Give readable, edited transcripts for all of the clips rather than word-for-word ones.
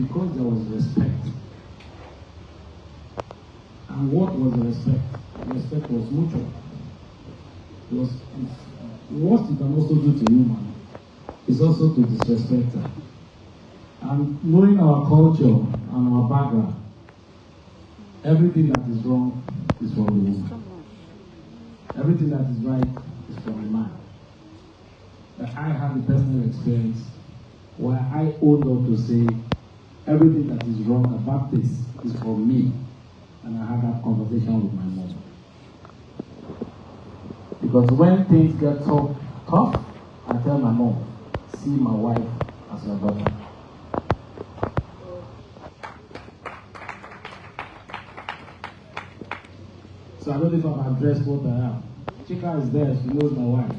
Because there was respect. And what was the respect? Respect was mutual. It was, what you can also do to a woman is also to disrespect her. And knowing our culture and our background, everything that is wrong is from the woman. Everything that is right is from the man. But I have a personal experience where I owned up to say everything that is wrong about this is from me. And I had that conversation with my mom. Because when things get tough, I tell my mom, see my wife as your daughter. So I don't know if I've addressed what I am. Chika is there, she knows my wife.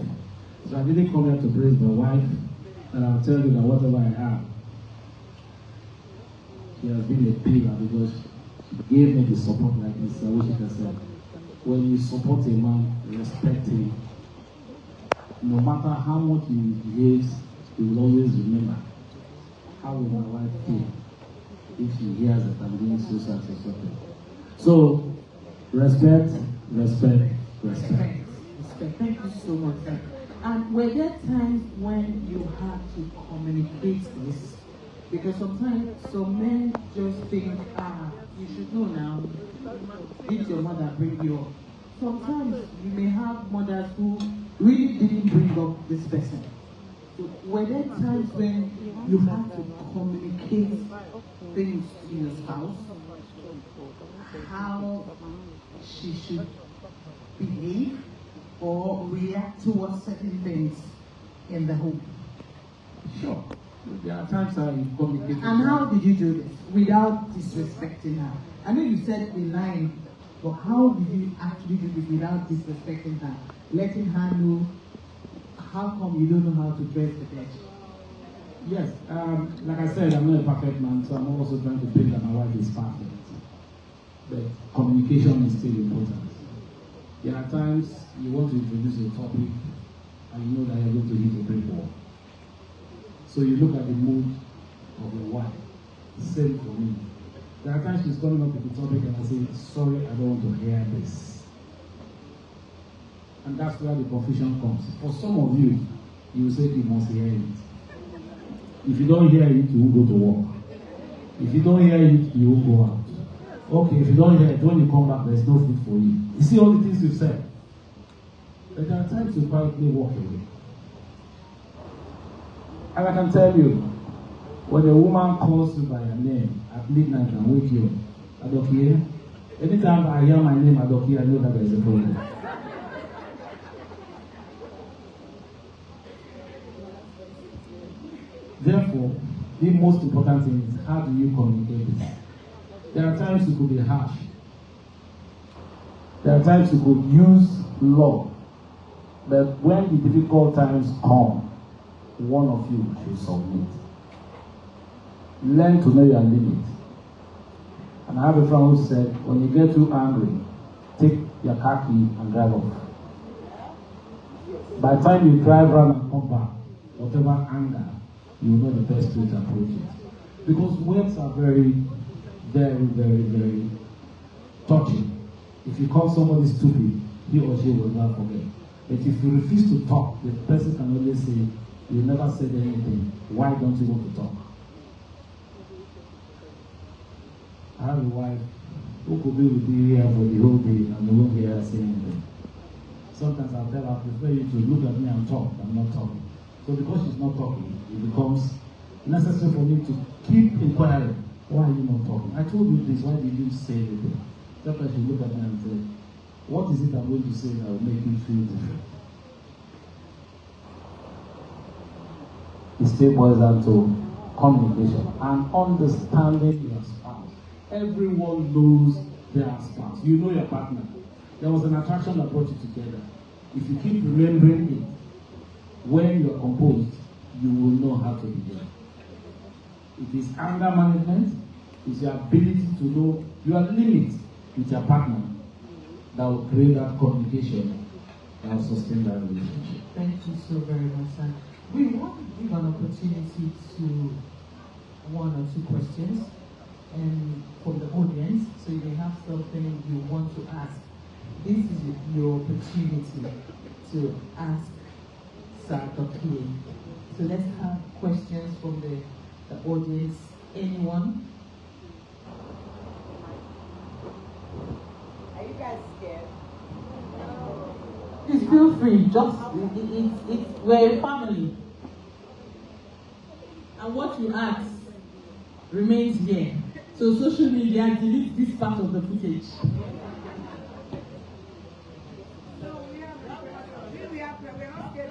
So I didn't come here to praise my wife, and I'll tell you that whatever I am, she has been a pillar because she gave me the support like this. I wish I said. When you support a man, respect him, no matter how much he behaves, he will always remember. How will my wife feel if she hears that I'm doing so such or something? So, respect, respect, respect. Respect. Thank you so much, sir. And were there times when you had to communicate this? Because sometimes some men just think, you should know now, did your mother bring you up? Sometimes you may have mothers who really didn't bring up this person. So were there times when you had to communicate things to your spouse? How she should behave or react towards certain things in the home? Sure. There are times I communicate. And how did you do this without disrespecting her? I know you said in line, but how did you actually do this without disrespecting her? Letting her know, how come you don't know how to dress the bed? Yes, like I said, I'm not a perfect man, so I'm also trying to prove that my wife is perfect. But communication is still important. There are times you want to introduce a topic and you know that you're going to hit a brick wall. So you look at the mood of your wife. Same for me. There are times she's coming up with the topic and I say, sorry, I don't want to hear this. And that's where the confusion comes. For some of you, you will say you must hear it. If you don't hear it, you will go to work. If you don't hear it, you will go out. Okay, if you don't hear it, when you come back, there's no food for you. You see all the things you've said. But there are times you quietly walk away. And I can tell you, when a woman calls you by your name at midnight and wake you, Adokia, anytime I hear my name, Adokia, I know that there is a problem. Therefore, the most important thing is how do you communicate this? There are times you could be harsh. There are times you could use law. But when the difficult times come, one of you should submit. Learn to know your limit. And I have a friend who said, when you get too angry, take your car key and drive off. By the time you drive around and come back, whatever anger, you know the best way to approach it. Because words are very, very, very, very touching. If you call somebody stupid, he or she will not forget. But if you refuse to talk, the person can always say, you never said anything. Why don't you want to talk? I have a wife who could be with you here for the whole day and you won't hear her say anything. Sometimes I'll tell her, I prefer you to look at me and talk than not talking. So because she's not talking, it becomes necessary for me to keep inquiring. Why are you not talking? I told you this, why did you say anything? Sometimes she look at me and say, what is it I'm going to say that will make you feel different? It still boils down to communication and understanding your spouse. Everyone knows their spouse. You know your partner. There was an attraction that brought you together. If you keep remembering it, when you're composed, you will know how to behave. It is anger management. It's your ability to know your limits with your partner that will create that communication and sustain that relationship. Thank you so very much, sir. We want to give an opportunity to one or two questions from the audience, so you may have something you want to ask. This is your opportunity to ask Sir Dr. So let's have questions from the audience. Anyone? Are you guys scared? Please feel free. Just we're a family, and what you ask remains here. So social media, delete this part of the footage.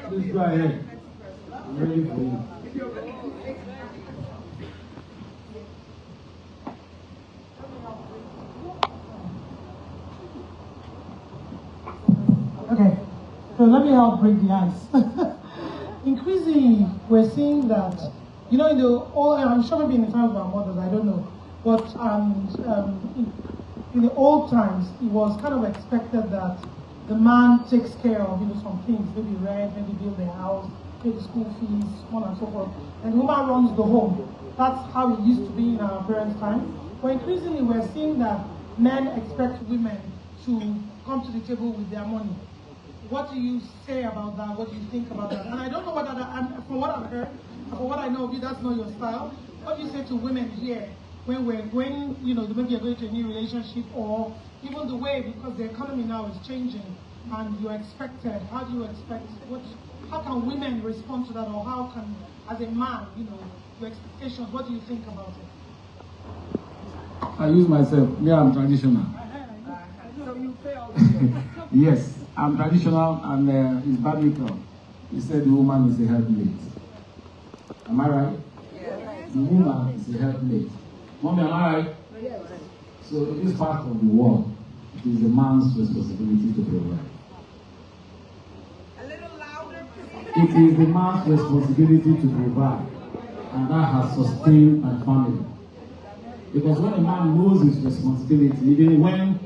Please go ahead. I'm ready for you. Okay, so let me help break the ice. Increasingly, we're seeing that, in the old, I'm sure maybe in the times of our mothers, I don't know, but in the old times, it was kind of expected that the man takes care of, some things, maybe rent, maybe build a house, pay the school fees, so on and so forth, and the woman runs the home. That's how it used to be in our parents' time. But increasingly, we're seeing that men expect women to come to the table with their money. What do you say about that? What do you think about that? And I don't know whether from what I've heard, from what I know of you, that's not your style. What do you say to women here when maybe you're going to a new relationship, or even the way, because the economy now is changing and you're expected? How do you expect? How can women respond to that, or how can, as a man, your expectations? What do you think about it? I use myself. Yeah, I'm traditional. So you failed. Yes, I'm traditional, and it's biblical. He said the woman is a helpmate. Am I right? Yes. The woman is a helpmate. Mommy, am I right? Yes. So in this part of the world, it is a man's responsibility to provide. A little louder, please. It is the man's responsibility to provide, and that has sustained my family. Because when a man knows his responsibility, even when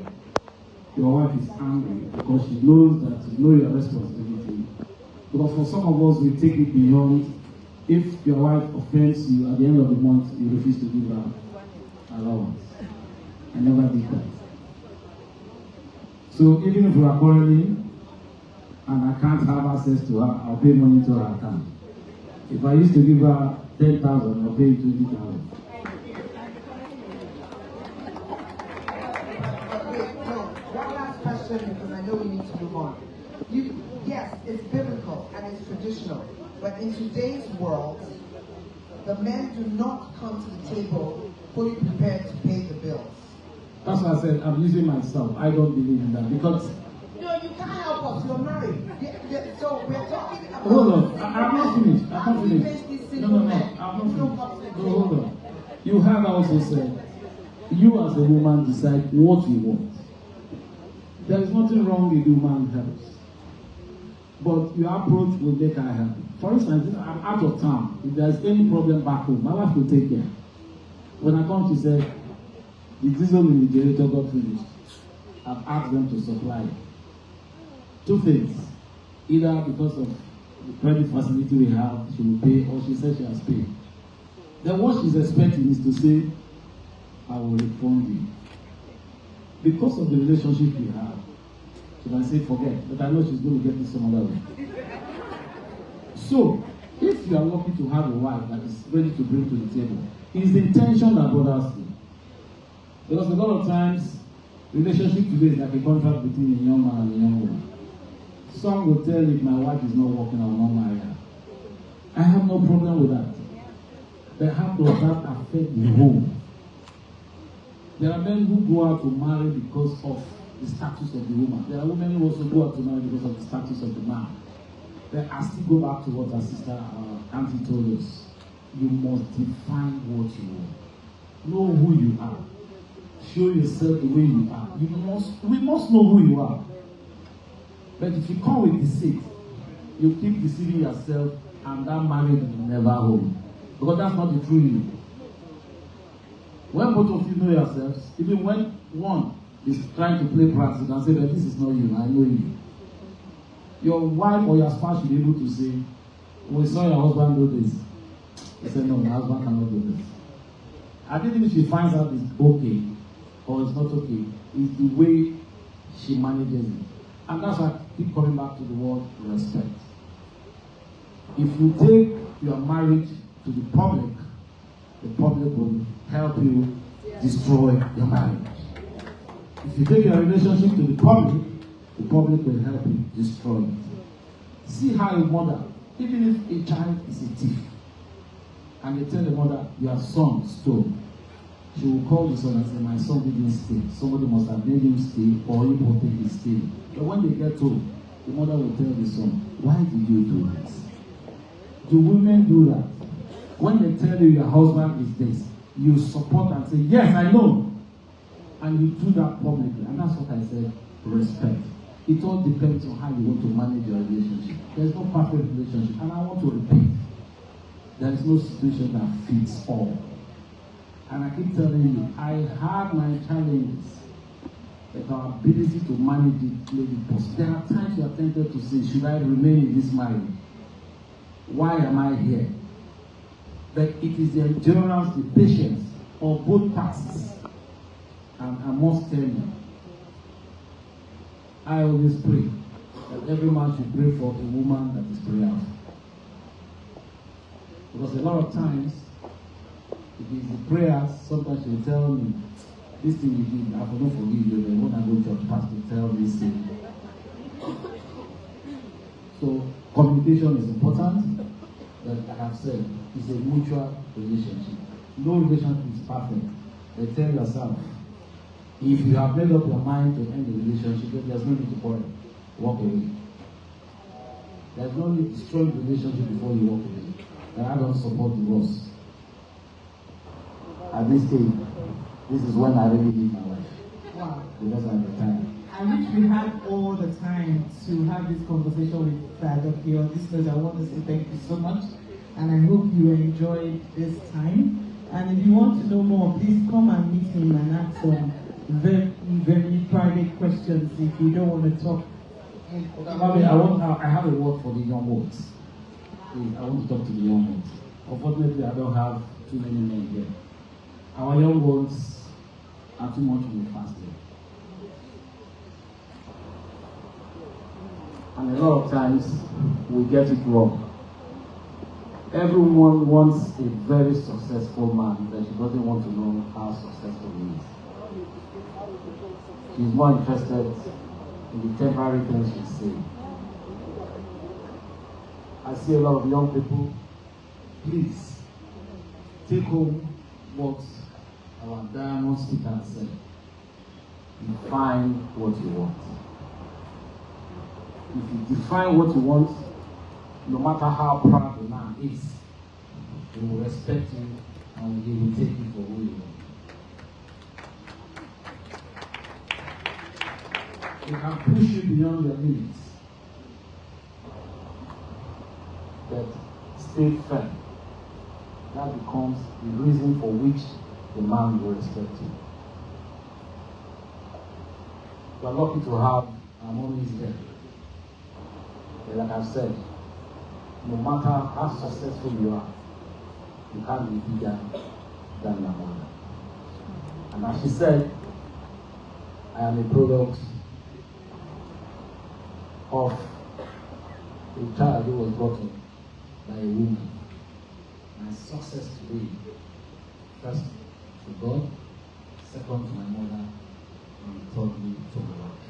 your wife is angry, because she knows that you know your responsibility. Because for some of us, we take it beyond. If your wife offends you at the end of the month, you refuse to give her allowance. I never did that. So even if we are quarreling and I can't have access to her, I'll pay money to her account. If I used to give her 10,000, I'll pay 20,000. Because I know we need to move on. Yes, it's biblical and it's traditional, but in today's world, the men do not come to the table fully prepared to pay the bills. That's why I said I'm using myself. I don't believe in that because. No, you can't help us. You're married. So we're talking about. Hold on. I'm not finished. I'm not finished. No. I'm not finished. No, hold on. You have also said you as a woman decide what you want. There is nothing wrong with the woman helps. But your approach will make her happy. For instance, I'm out of town. If there's any problem back home, my wife will take care. When I come, she said, the diesel in the generator got finished. I've asked them to supply it. Two things. Either because of the credit facility we have, she will pay, or she said she has paid. Then what she's expecting is to say, I will refund you. Because of the relationship we have, she can say forget, but I know she's going to get this some other way. So, if you are lucky to have a wife that is ready to bring to the table, it's the intention that bothers you. Because a lot of times, relationship today is like a contract between a young man and a young woman. Some will tell if my wife is not working, I will not marry her. I have no problem with that. But how does that affect the home? There are men who go out to marry because of the status of the woman. There are women who also go out to marry because of the status of the man. But I still go back to what our sister Auntie told us. You must define what you want. Know who you are. Show yourself the way you are. We must know who you are. But if you come with deceit, you keep deceiving yourself, and that marriage will never hold. Because that's not the true you. When both of you know yourselves, even when one is trying to play practice, you can say that this is not you, I know you. Your wife or your spouse should be able to say, we saw your husband do this. He said, no, my husband cannot do this. I think if she finds out it's okay or it's not okay, it's the way she manages it. And that's why I keep coming back to the word respect. If you take your marriage to the public will help you destroy your marriage. If you take your relationship to the public will help you destroy it. See how a mother, even if a child is a thief, and they tell the mother, your son stole, she will call the son and say, my son didn't steal. Somebody must have made him steal, or he will take his steal. But when they get home, the mother will tell the son, why did you do this? Do women do that? When they tell you your husband is this, you support and say, yes, I know. And you do that publicly. And that's what I said, respect. It all depends on how you want to manage your relationship. There's no perfect relationship. And I want to repeat, there is no situation that fits all. And I keep telling you, I had my challenges, but our ability to manage it may be possible. There are times you are tempted to say, should I remain in this marriage? Why am I here? But it is the endurance, the patience of both parties. And I must tell you, I always pray that every man should pray for a woman that is prayerful. Because a lot of times, it is the prayers, sometimes she will tell me, this thing you did, I will not forgive you, but when I go to church, pastor tell me this thing. So, communication is important, but like I've said, it's a mutual relationship. No relationship is perfect. But tell yourself, if you have made up your mind to end the relationship, then there's no need to quarrel. Walk away. There's no need to destroy the relationship before you walk away. And I don't support divorce. At this stage, this is when I really need my wife. Wow. Because I have the time. I wish we had all the time to have this conversation with Dr. Your listeners. I want to say thank you so much. And I hope you enjoyed this time. And if you want to know more, please come and meet him and ask some very, very private questions if you don't want to talk. I have a word for the young ones. I want to talk to the young ones. Unfortunately, I don't have too many men here. Our young ones are too much on the fasting. And a lot of times, we get it wrong. Everyone wants a very successful man, but she doesn't want to know how successful he is. She's more interested in the temporary things she's saying. I see a lot of young people, please, take home what our diamond speaker said. Define what you want. If you define what you want, no matter how proud the man is, he will respect you and he will take you for who you are. He can push you beyond your limits. But stay firm. That becomes the reason for which the man will respect you. You are lucky to have our mommies here. But like I've said, no matter how successful you are, you can't be bigger than your mother. And as she said, I am a product of a child who was brought up by a woman. My success today, first to God, second to my mother, and thirdly to my wife.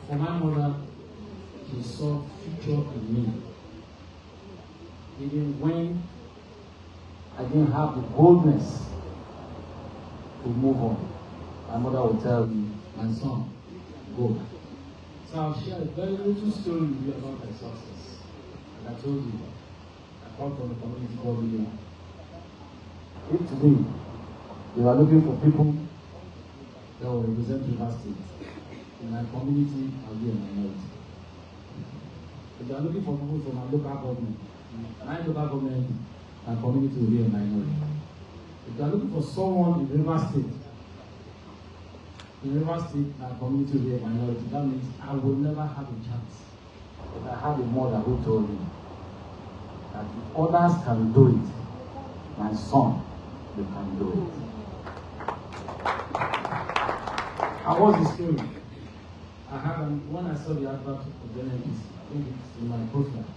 For my mother, she saw future in me. Even when I didn't have the boldness to move on, my mother would tell me, my son, go. So I'll share a very little story with you about my success. And I told you, I come from the community called Kilali. If today they are looking for people that will represent River State, in my community, I'll be a minority. If they are looking for people from my local government, my local government, my community will be a minority. If they are looking for someone in River State, in River State, my community will be a minority. That means I will never have a chance. But I had a mother who told me, that if others can do it, my son, you can do it. And what's the story? I had when I saw the advert for Panelists, I think it's in my profile.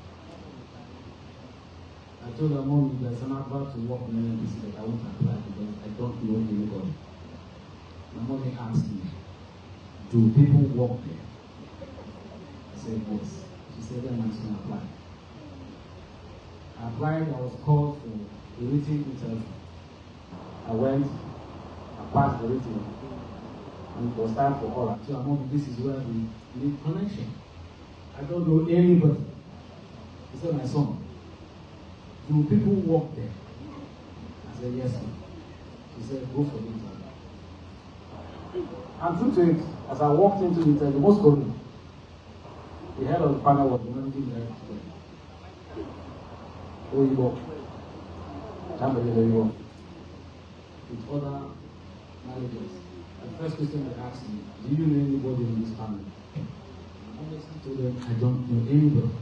I told her, Mom, there's an advert to work in Panelists, but I won't apply because I don't know anybody. My mommy asked me, do people work there? I said, yes. She said, then I'm going to apply. I applied, I was called for a written interview. I went, I passed the written, and it was time for oral. So among this is where we need connection. I don't know anybody. He said, my son, do people work there? I said, yes, sir. He said, go for the interview. And true to it, as I walked into the interview, most probably, the head of the panel was the managing director. Oyibo, somebody Oyibo, with other managers. The first question they asked me, do you know anybody in this panel? I honestly told them, I don't know anybody.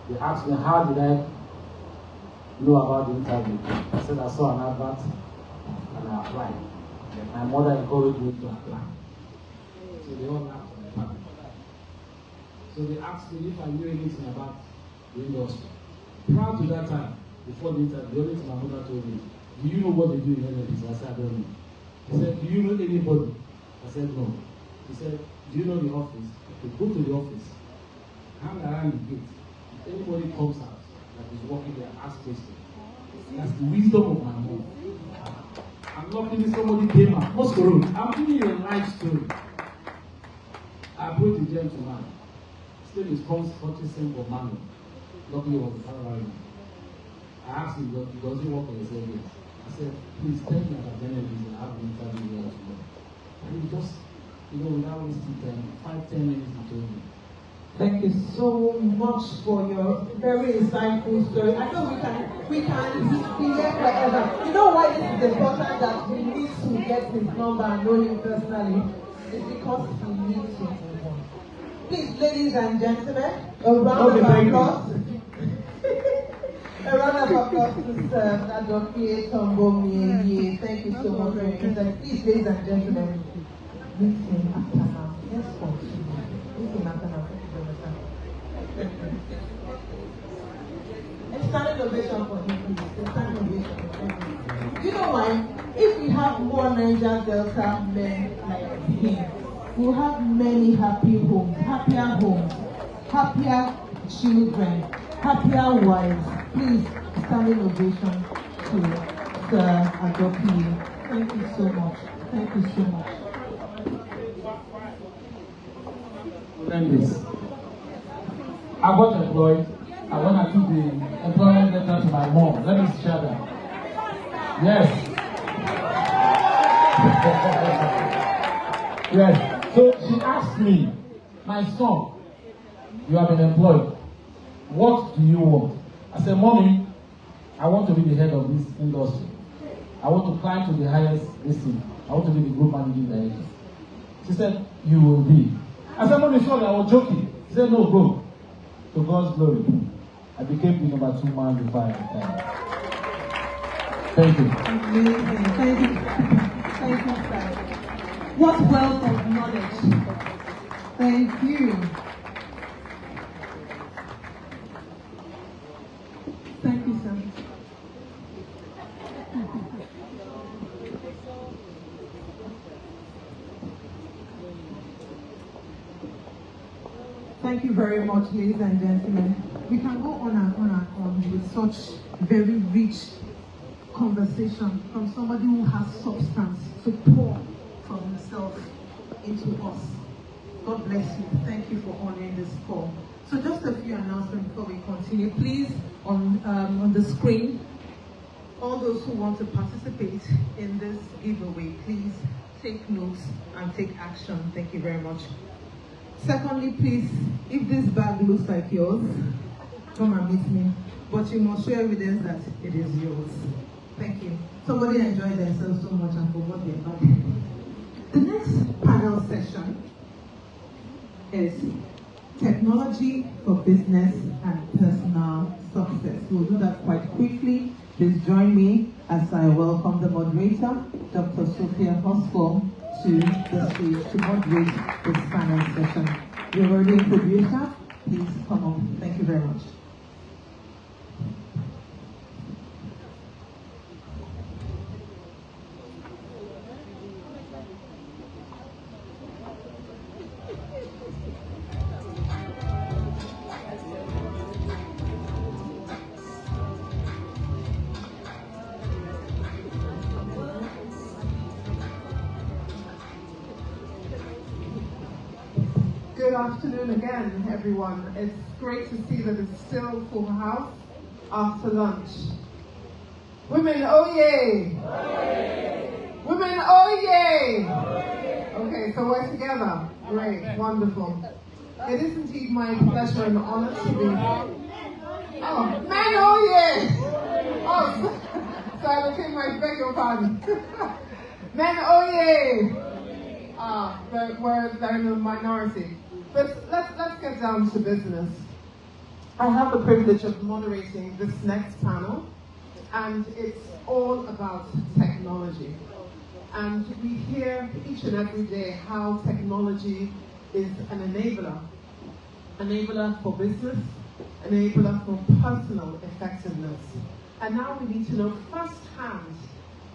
They asked me, how did I know about the interview? I said, I saw an advert and I applied. My mother encouraged me to apply. So they all laughed on the panel. So they asked me if I knew anything about the industry. Prior to that time, before the interview, the only thing my mother told me, do you know what they do in NLPs? I said, I don't know. He said, do you know anybody? I said, no. He said, do you know the office? Okay, go to the office. Hang around the gate. If anybody comes out that is working there, ask questions. That's the wisdom of my mom. I'm lucky somebody came out. What's going on? I'm giving you a life story. I brought the gentleman. Still is called Scottish Simple Manuel. Luckily, it was the Carolina. I asked him, does he work on the same day? I said, please tell me about Panelists and have an interview here tomorrow. And he just, without wasting time, 5-10 minutes he told me. Thank you so much for your very insightful story. I know we can be here forever. You know why this is important that we need to get his number and know him personally? It's because he needs to move on. Please, ladies and gentlemen, a round of applause. A round of applause to Adokie Tombomi. Thank you so much for your presence. Please, ladies and gentlemen, listen after now. Yes, folks. Listen after now. A standing ovation for him, please. A standing ovation for him. You know why? If we have more Niger Delta men like him, we'll have many happy homes, happier children, happier wives. Please, standing ovation to Sir Adopi. Thank you so much. Thank you so much. I got employed, and when I took the employment letter to my mom, let me share that. Yes. Yes. So she asked me, my son, you have been employed. What do you want? I said, Mommy, I want to be the head of this industry. I want to climb to the highest listing. I want to be the group managing director. She said, you will be. I said, Mommy, sorry, I was joking. She said, no, go. To God's glory, I became the number 2 man before I retired. Thank you. Amazing. Thank you. Thank you, sir. What wealth of knowledge. Thank you. Thank you, sir. Thank you very much, ladies and gentlemen. We can go on and on and on with such very rich conversation from somebody who has substance to pour from himself into us. God bless you. Thank you for honoring this call. So just a few announcements before we continue. Please, on the screen, all those who want to participate in this giveaway, please take notes and take action. Thank you very much. Secondly, please, if this bag looks like yours, come and meet me. But you must show evidence that it is yours. Thank you. Somebody enjoyed themselves so much and forgot their bag. The next panel session is technology for business and personal success. We'll do that quite quickly. Please join me as I welcome the moderator, Dr. Sophia Hosford, to the stage to moderate this panel session. Your radio producer, please come on. Thank you very much. Good afternoon again, everyone. It's great to see that it's still full house after lunch. Women, oh yay! Women, oh yay! Okay, so we're together. Great, wonderful. It is indeed my pleasure and honor to be. Oh, men, oh yay! Oh, so I beg your pardon. Men, oh yay! But they're in the minority. But let's get down to business. I have the privilege of moderating this next panel, and it's all about technology. And we hear each and every day how technology is an enabler for business, enabler for personal effectiveness. And now we need to know firsthand,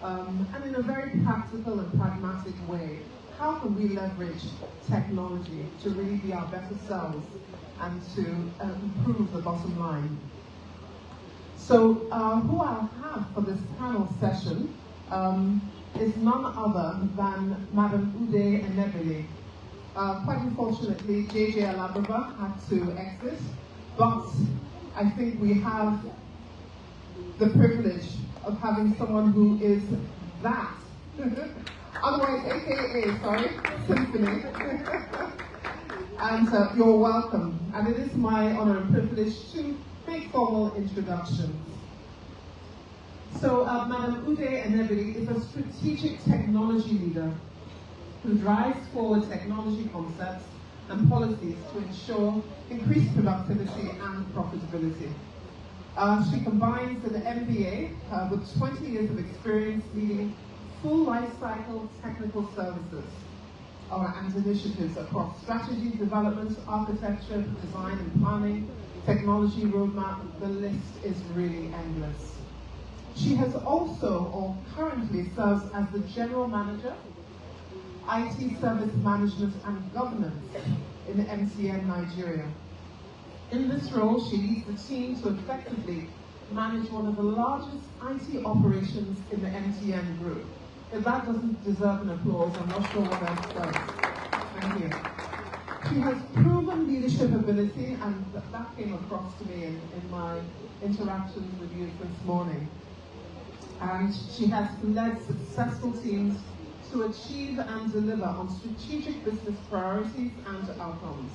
and in a very practical and pragmatic way, how can we leverage technology to really be our better selves and to improve the bottom line? So who I'll have for this panel session is none other than Madam Ude Enebele. Quite unfortunately, JJ Alababa had to exit, but I think we have the privilege of having someone who is that. Otherwise, AKA, sorry, Symphony. And you're welcome. And it is my honor and privilege to make formal introductions. So, Madam Ude Enebele is a strategic technology leader who drives forward technology concepts and policies to ensure increased productivity and profitability. She combines an MBA with 20 years of experience leading full life cycle technical services and initiatives across strategy, development, architecture, design and planning, technology roadmap. The list is really endless. She has also, or currently serves as the General Manager, IT Service Management and Governance in MTN Nigeria. In this role, she leads the team to effectively manage one of the largest IT operations in the MTN group. If that doesn't deserve an applause, I'm not sure what else does. Thank you. She has proven leadership ability, and that came across to me in my interactions with you this morning. And she has led successful teams to achieve and deliver on strategic business priorities and outcomes.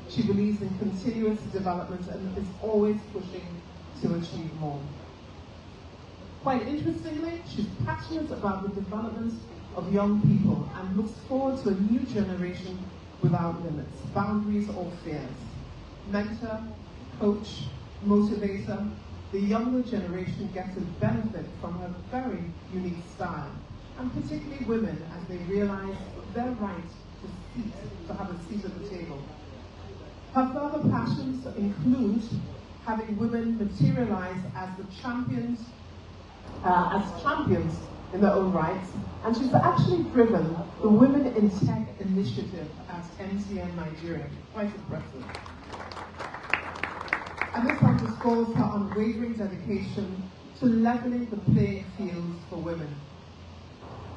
She believes in continuous development and is always pushing to achieve more. Quite interestingly, she's passionate about the development of young people and looks forward to a new generation without limits, boundaries or fears. Mentor, coach, motivator, the younger generation gets a benefit from her very unique style, and particularly women as they realize their right to have a seat at the table. Her further passions include having women materialize as champions in their own rights, and she's actually driven the Women in Tech initiative at MTN Nigeria. Quite impressive. And this underscores her unwavering dedication to leveling the playing field for women.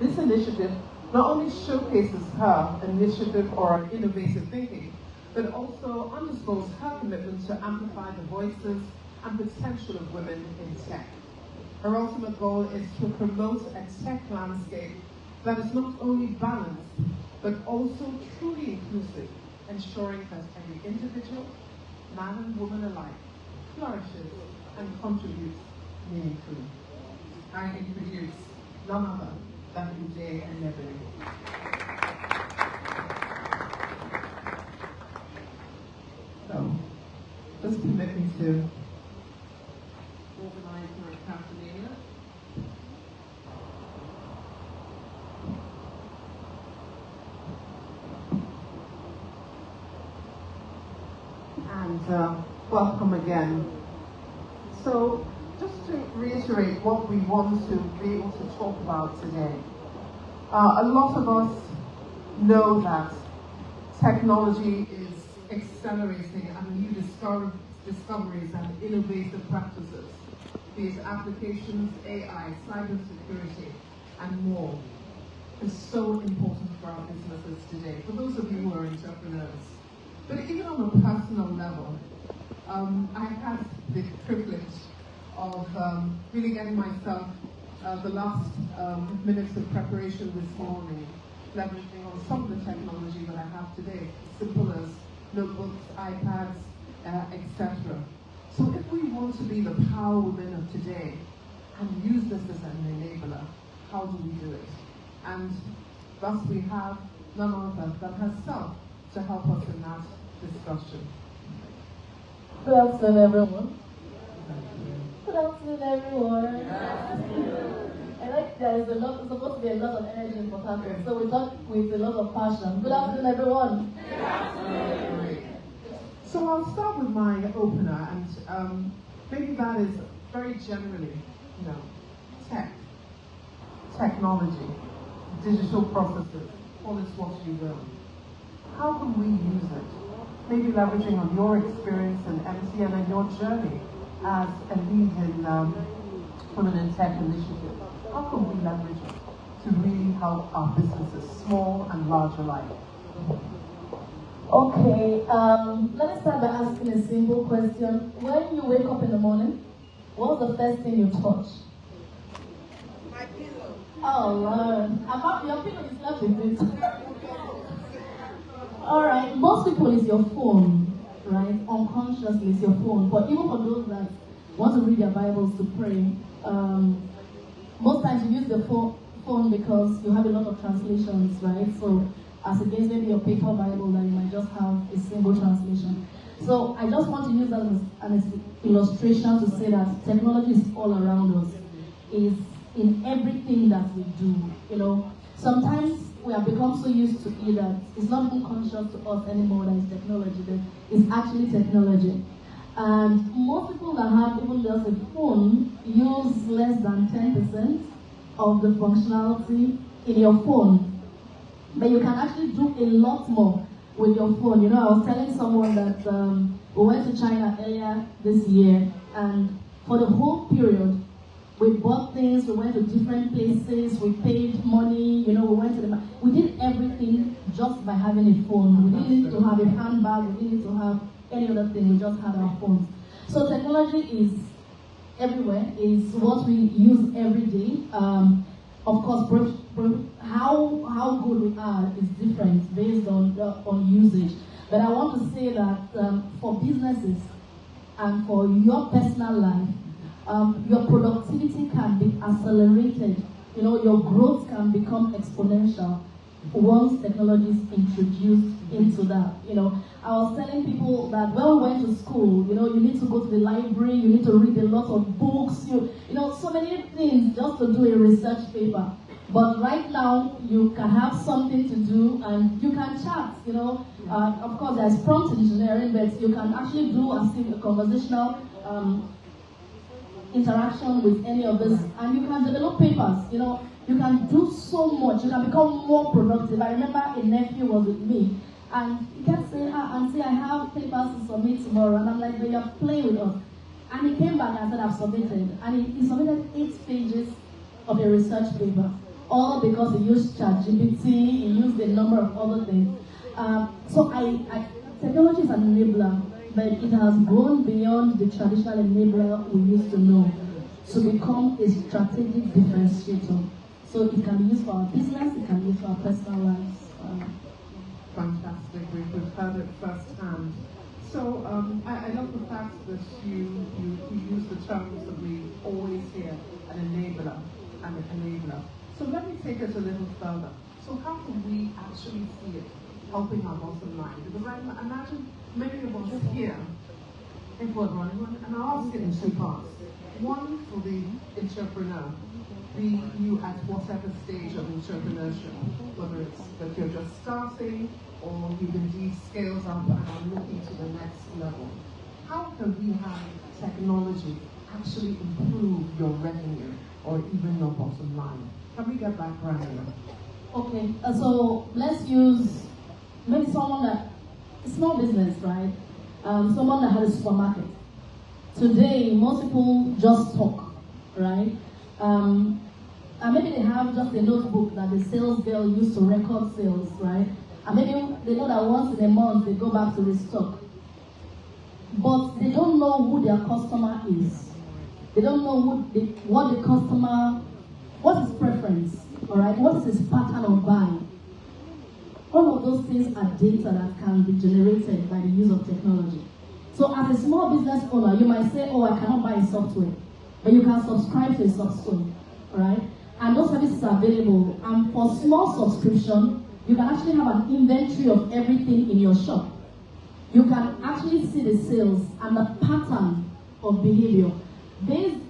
This initiative not only showcases her initiative or innovative thinking, but also underscores her commitment to amplify the voices and potential of women in tech. Her ultimate goal is to promote a tech landscape that is not only balanced, but also truly inclusive, ensuring that every individual, man and woman alike, flourishes and contributes meaningfully. I introduce none other than Ude Enebele. just permit me to organize my paraphernalia. And welcome again. So, just to reiterate what we want to be able to talk about today. A lot of us know that technology is accelerating and new discoveries and innovative practices. These applications, AI, cybersecurity, and more is so important for our businesses today, for those of you who are entrepreneurs. But even on a personal level, I had the privilege of really getting myself the last minutes of preparation this morning, leveraging on some of the technology that I have today, simple as notebooks, iPads, etc. So if we want to be the power women of today and use this as an enabler, how do we do it? And thus we have none other than herself to help us in that discussion. Good afternoon, everyone. Good afternoon, everyone. I like there's supposed to be a lot of energy in Port Harcourt, so we talk with a lot of passion. Good afternoon, everyone. Good afternoon. So I'll start with my opener, and maybe that is very generally, technology, digital processes, call it what you will. How can we use it? Maybe leveraging on your experience in MTN and your journey as a lead in Women in Tech initiative. How can we leverage it to really help our businesses, small and large alike? Okay, let me start by asking a simple question. When you wake up in the morning, what's the first thing you touch? My pillow. Oh, Lord. Your pillow is not with it. Alright, most people is your phone, right? Unconsciously it's your phone. But even for those that want to read their Bibles to pray, most times you use the phone because you have a lot of translations, right? So as against maybe your paper Bible that you might just have a single translation. So I just want to use that as an illustration to say that technology is all around us. It's in everything that we do, Sometimes we have become so used to it that it's not even conscious to us anymore that it's technology, but it's actually technology. And most people that have even just a phone use less than 10% of the functionality in your phone. But you can actually do a lot more with your phone. I was telling someone that we went to China earlier this year, and for the whole period, we bought things, we went to different places, we paid money, we went to we did everything just by having a phone. We didn't need to have a handbag, we didn't need to have any other thing, we just had our phones. So technology is everywhere, is what we use every day. Of course, how good we are is different based on usage. But I want to say that for businesses and for your personal life, your productivity can be accelerated. Your growth can become exponential once technology is introduced into that. I was telling people that when we went to school, you need to go to the library, you need to read a lot of books, so many things just to do a research paper. But right now, you can have something to do and you can chat, Of course, there's prompt engineering, but you can actually do a conversational interaction with any of this, and you can develop papers, you can do so much, you can become more productive. I remember a nephew was with me, and he kept saying, Auntie, I have papers to submit tomorrow, and I'm like, but you're playing with us. And he came back and said, I've submitted, and he submitted 8 pages of a research paper, all because he used ChatGPT, he used a number of other things. So technology is an enabler, but it has grown beyond the traditional enabler we used to know to become a strategic differentiator. So it can be used for our business, it can be used for our personal lives. Fantastic, we've heard it firsthand. So I love the fact that you use the terms that we always hear, an enabler and an enabler. So let me take it a little further. So how can we actually see it helping our bottom line? Because I imagine many of us here Effort running, and I'll ask it in two parts. One for the entrepreneur, be you at whatever stage of entrepreneurship, whether it's that you're just starting or you've indeed scaled up and are looking to the next level. How can we have technology actually improve your revenue or even your bottom line? Can we get back granular? Okay, so let's use maybe someone that, small business, right? Someone that has a supermarket. Today, most people just talk, right? And maybe they have just a notebook that the sales girl used to record sales, right? And maybe they know that once in a month they go back to restock. But they don't know who their customer is. They don't know what the customer, what his preference, all right? What is his pattern of buying? All of those things are data that can be generated by the use of technology. So as a small business owner, you might say, oh, I cannot buy a software. But you can subscribe to a software, all right? And those services are available. And for small subscription, you can actually have an inventory of everything in your shop. You can actually see the sales and the pattern of behavior.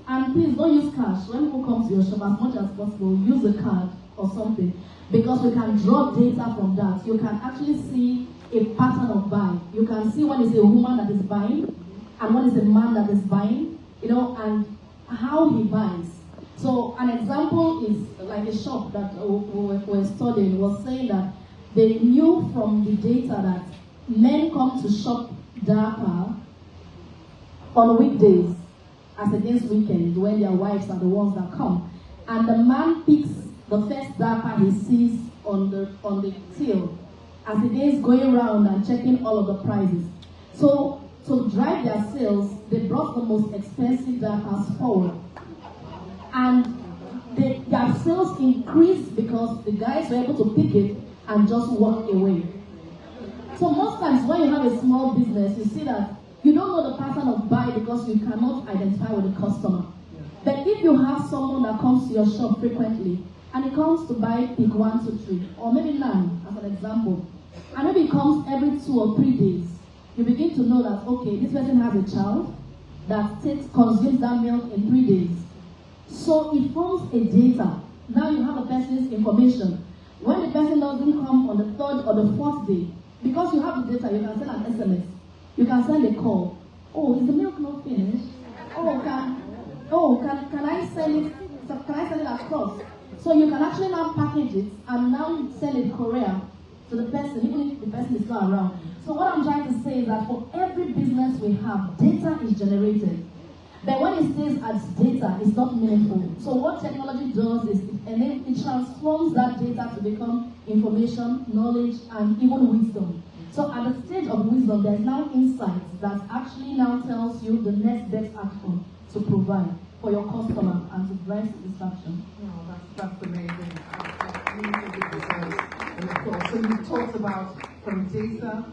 And please don't use cash. When people come to your shop, as much as possible, use a card or something, because we can draw data from that. You can actually see a pattern of buying. You can see when it's a woman that is buying and when it's a man that is buying, and how he buys. So an example is like a shop that we were studying was saying that they knew from the data that men come to shop darker on weekdays as against weekends when their wives are the ones that come. And the man picks the first darker he sees on the till as against going around and checking all of the prices. So to drive their sales, they brought the most expensive darkers forward. And their sales increased because the guys were able to pick it and just walk away. So most times when you have a small business, you see that you don't know the pattern of buy because you cannot identify with the customer. But if you have someone that comes to your shop frequently, and he comes to buy pick 1, 2, 3, or maybe none, as an example, and maybe he comes every 2 or 3 days, you begin to know that, okay, this person has a child that consumes that milk in 3 days. So it forms a data. Now you have a person's information. When the person doesn't come on the 3rd or the 4th day, because you have the data, you can send an SMS. You can send a call. Oh, is the milk not finished? Can I send it? Can I send it across? So you can actually now package it and now send it courier to the person, even if the person is not around. So what I'm trying to say is that for every business we have, data is generated. But when it stays as data, it's not meaningful. So what technology does is it transforms that data to become information, knowledge, and even wisdom. So at the stage of wisdom, there's now insights that actually now tells you the next best action to provide for your customer and to drive satisfaction. No, that's amazing. I really think it deserves an applause. So you talked about from data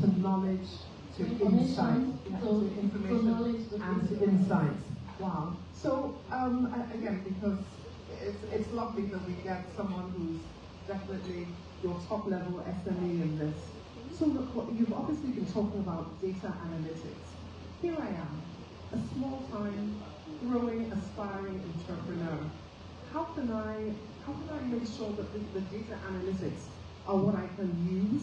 to knowledge to insight, to information and to insights. Wow. So again, because it's lovely that we get someone who's definitely your top level SME in this. So look, you've obviously been talking about data analytics. Here I am, a small-time, growing, aspiring entrepreneur. How can I make sure that the data analytics are what I can use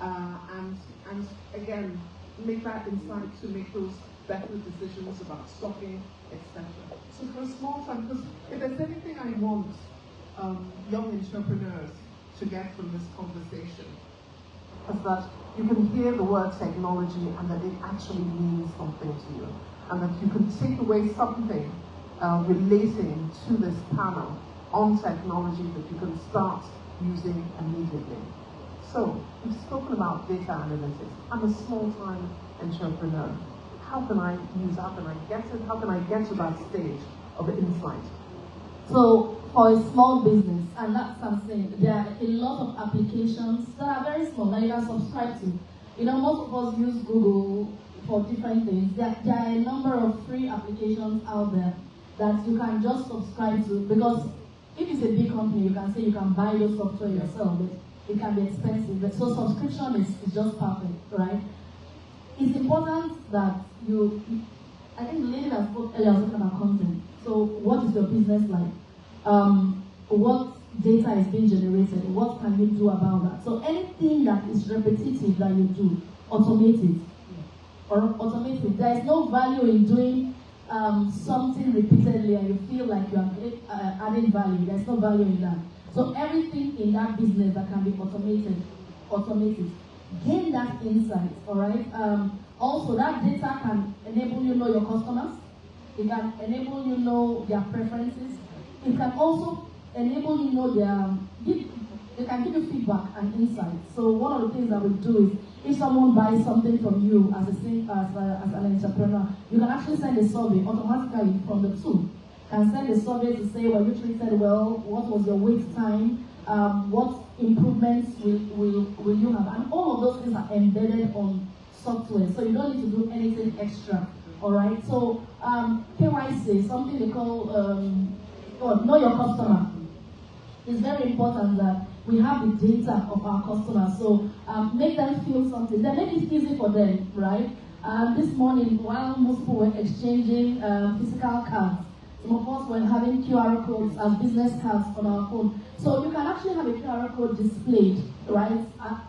and again make that insight to make those better decisions about stocking, etc. So for a small time, because if there's anything I want young entrepreneurs to get from this conversation, is that you can hear the word technology and that it actually means something to you, and that you can take away something relating to this panel on technology that you can start using immediately. So, we've spoken about data analytics. I'm a small-time entrepreneur. How can I use, how can I get it? How can I get to that stage of insight? So, for a small business, and that's something, there are a lot of applications that are very small that you can subscribe to. Most of us use Google for different things. There are a number of free applications out there that you can just subscribe to, because if it's a big company, you can say you can buy those software yourself, but it can be expensive. So subscription is just perfect, right? It's important that I think the lady that spoke earlier was talking about content. So what is your business like? What data is being generated? What can you do about that? So anything that is repetitive that you do, automate it. Or automate it. There is no value in doing something repeatedly and you feel like you are adding value. There's no value in that. So everything in that business that can be automated, automate it. Gain that insight, all right? Also, that data can enable you know your customers. It can enable you know their preferences. It can also enable you know they can give you feedback and insight. So one of the things that we do is, if someone buys something from you as an entrepreneur, you can actually send a survey automatically from the tool. Can send a survey to say, well, you treated well, what was your wait time, what improvements will you have, and all of those things are embedded on software, so you don't need to do anything extra. All right. So KYC, something they call know your customer. It's very important that we have the data of our customers, so make them feel something. Then make it easy for them, right? This morning, while most people were exchanging physical cards, some of us were having QR codes as business cards on our phone. So you can actually have a QR code displayed, right?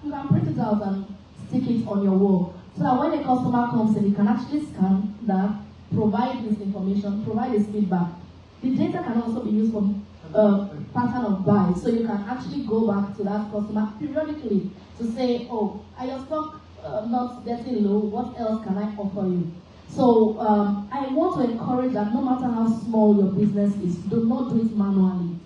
You can print it out and stick it on your wall. So that when a customer comes in, you can actually scan that, provide this information, provide this feedback. The data can also be used for pattern of buy. So you can actually go back to that customer periodically to say, oh, are your stock not getting low? What else can I offer you? So I want to encourage that no matter how small your business is, do not do it manually.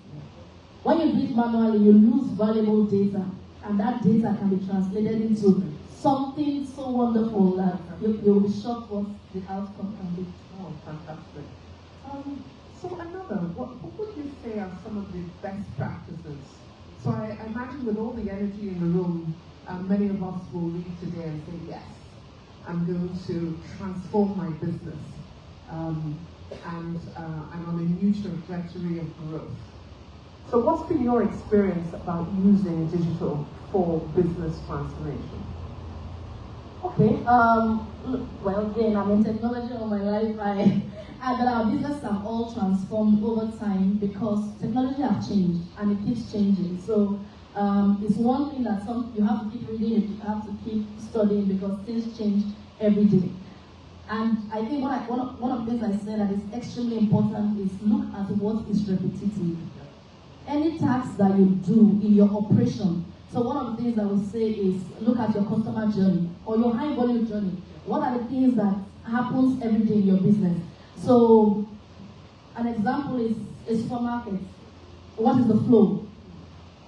When you do it manually, you lose valuable data, and that data can be translated into something so wonderful that you will be shocked what the outcome can be. Oh, fantastic. So what would you say are some of the best practices? So I imagine with all the energy in the room, many of us will read today and say, yes, I'm going to transform my business, and I'm on a new trajectory of growth. So what's been your experience about using digital for business transformation? Okay, well again, I'm in technology all my life. But our business have all transformed over time because technology has changed and it keeps changing. So it's one thing that you have to keep reading, you have to keep studying because things change every day. And I think one of the things I said that is extremely important is look at what is repetitive. Any task that you do in your operation. So one of the things I would say is look at your customer journey or your high volume journey. What are the things that happens every day in your business? So an example is a supermarket. What is the flow?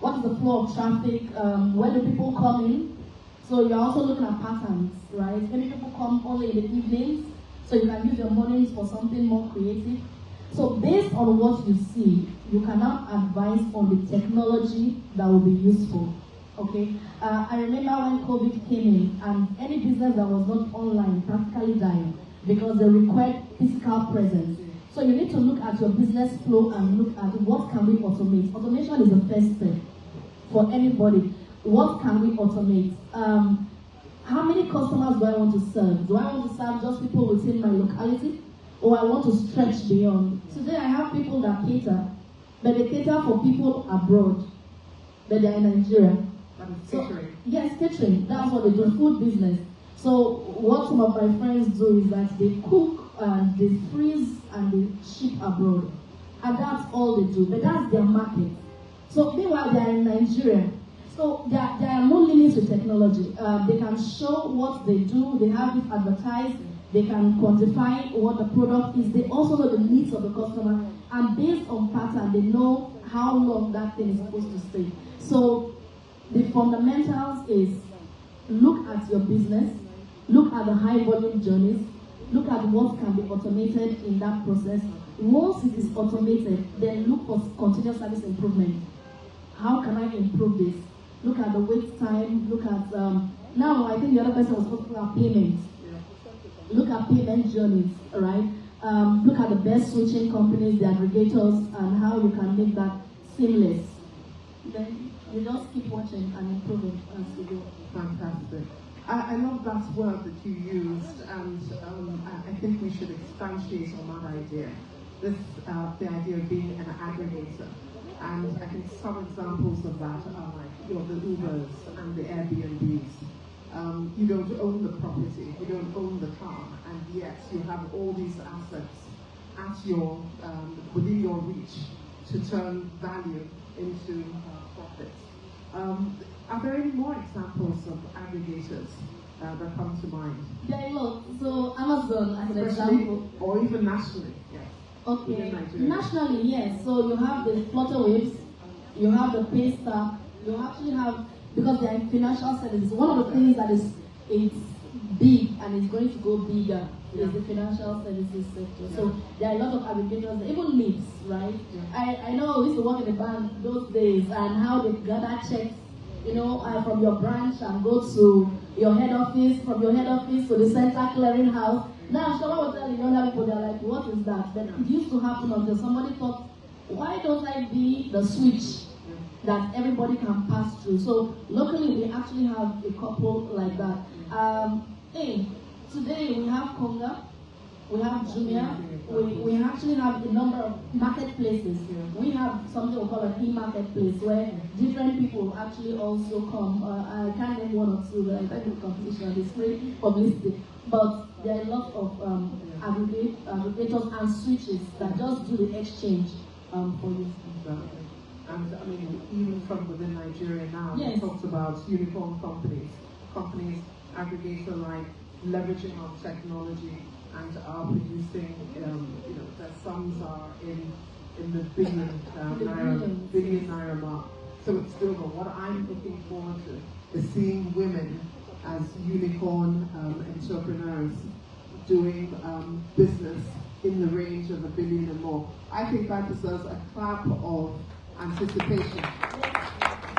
What is the flow of traffic? When do people come in? So you're also looking at patterns, right? Many people come only in the evenings, so you can use your mornings for something more creative. So based on what you see, you can now advise on the technology that will be useful. Okay? I remember when COVID came in, and any business that was not online practically died because they required physical presence. So you need to look at your business flow and look at what can we automate. Automation is the first step for anybody. What can we automate? How many customers do I want to serve? Do I want to serve just people within my locality? Or I want to stretch beyond? Today I have people that cater, but they cater for people abroad, but they're in Nigeria. That is catering. Yes, catering. That's what they do, food business. So what some of my friends do is that they cook and they freeze and they ship abroad. And that's all they do, but that's their market. So meanwhile, they are in Nigeria. So there are no limits to technology. They can show what they do, they have it advertised, they can quantify what the product is, they also know the needs of the customer, and based on pattern, they know how long that thing is supposed to stay. So the fundamentals is look at your business, look at the high volume journeys, look at what can be automated in that process. Once it is automated, then look for continuous service improvement. How can I improve this? Look at the wait time, look at, now I think the other person was talking about payments. Look at payment journeys, right? Look at the best switching companies, the aggregators, and how you can make that seamless. Then you just keep watching and improving as you go. Fantastic. I love that word that you used, and I think we should expatiate on that idea. This, the idea of being an aggregator. And I think some examples of that are like, the Ubers and the Airbnbs. You don't own the property, you don't own the car, and yet you have all these assets at your, within your reach to turn value into profits. Are there any more examples of aggregators that come to mind? There are lots. So Amazon, as an Especially, example. or even nationally, yes. Okay. Nationally, yes. So you have the Flutterwaves, you have the Paystar, you actually have, because they are in financial services. One of the things that is big and is going to go bigger is the financial services sector. So there are a lot of aggregators, even NIPs, right? I know I used to work in a bank those days, and how they gather checks, from your branch and go to your head office, from your head office to the center clearing house. Now, someone will tell you, other people, they're like, what is that? But it used to happen until somebody thought, why don't I be the switch that everybody can pass through? So locally, we actually have a couple like that. Today we have Konga, we have Jumia, we actually have a number of marketplaces. We have something we call an e-marketplace where different people actually also come. I can't name one or two, but I think the competition is free publicity. But there are a lot of aggregators and switches that just do the exchange for you. Exactly. And I mean, even from within Nigeria now, Yes. we talked about unicorn companies, aggregator like leveraging on technology and are producing, their sums are in the billion naira mark. So it's still, but what I'm looking forward to is seeing women as unicorn entrepreneurs doing business in the range of $1 billion and more. I think that deserves a clap of anticipation.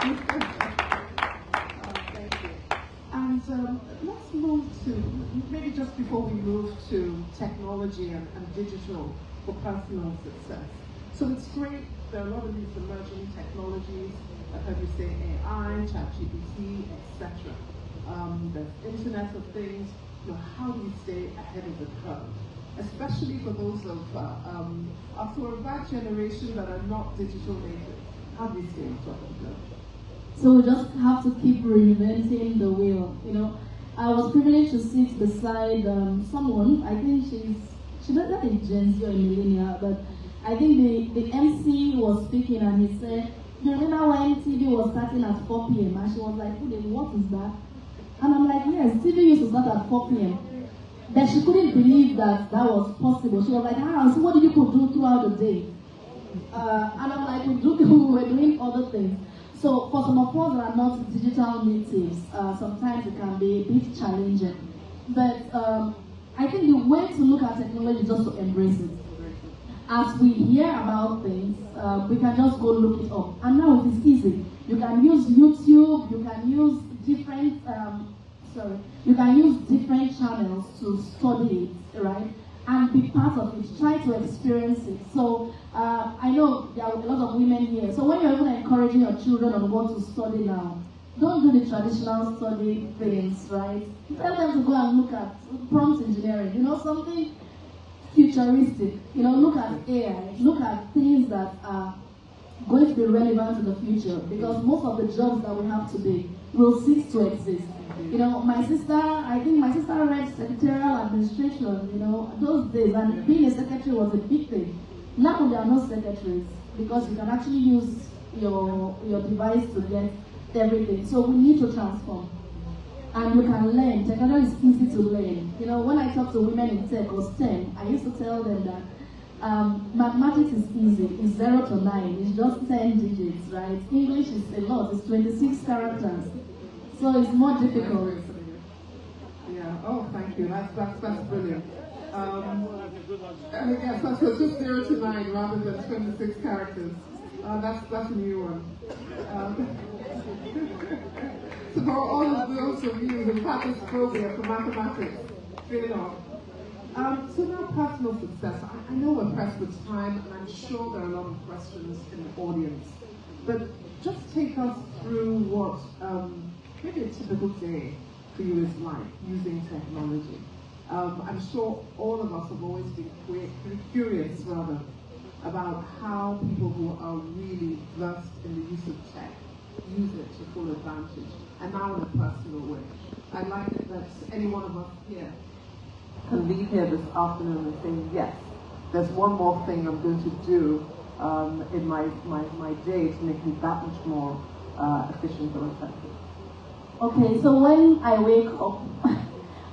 Thank you. And let's move to, maybe just before we move to technology and digital for personal success. So it's great, there are a lot of these emerging technologies. I've heard you say AI, ChatGPT, etc. The Internet of Things. How do you stay ahead of the curve? Especially for those of that generation that are not digital native. How do you stay on top of that? So we just have to keep reinventing the wheel. I was privileged to sit beside someone. I think she's not a Gen Z or a millennial, but I think the MC was speaking and he said, "You remember when TV was starting at 4 p.m. and she was like, what is that?" And I'm like, yes, TV used to start at 4 p.m. But she couldn't believe that was possible. She was like, so what did you do throughout the day? And I'm like, we were doing other things. So for some of us that are not digital natives, sometimes it can be a bit challenging. But I think the way to look at technology is just to embrace it. As we hear about things, we can just go look it up. And now it is easy. You can use YouTube, you can use different channels to study it, right? And be part of it, try to experience it. So I know there are a lot of women here. So when you're even encouraging your children on what to study now, don't do the traditional study things, right? Tell them to go and look at prompt engineering, something futuristic. Look at AI, look at things that are going to be relevant in the future, because most of the jobs that we have today will cease to exist. I think my sister read secretarial administration, those days, and being a secretary was a big thing. Now there are no secretaries, because you can actually use your device to get everything. So we need to transform. And you can learn. Technology is easy to learn. When I talk to women in tech or STEM, I used to tell them that mathematics is easy. It's 0 to 9. It's just 10 digits, right? English is a lot. It's 26 characters. So it's more difficult. Yeah. Oh, thank you. That's brilliant. Yes, so just 0 to 9 rather than 26 characters. That's a new one. So for all of those of you who have this phobia for mathematics, so now personal success. I know we're pressed with time, and I'm sure there are a lot of questions in the audience. But just take us through what maybe a typical day for you is like using technology. I'm sure all of us have always been curious, rather, about how people who are really versed in the use of tech use it to full advantage, and now in a personal way. I'd like it that any one of us here can leave here this afternoon and say, yes, there's one more thing I'm going to do in my day to make me that much more efficient or effective. Okay, so when I wake up,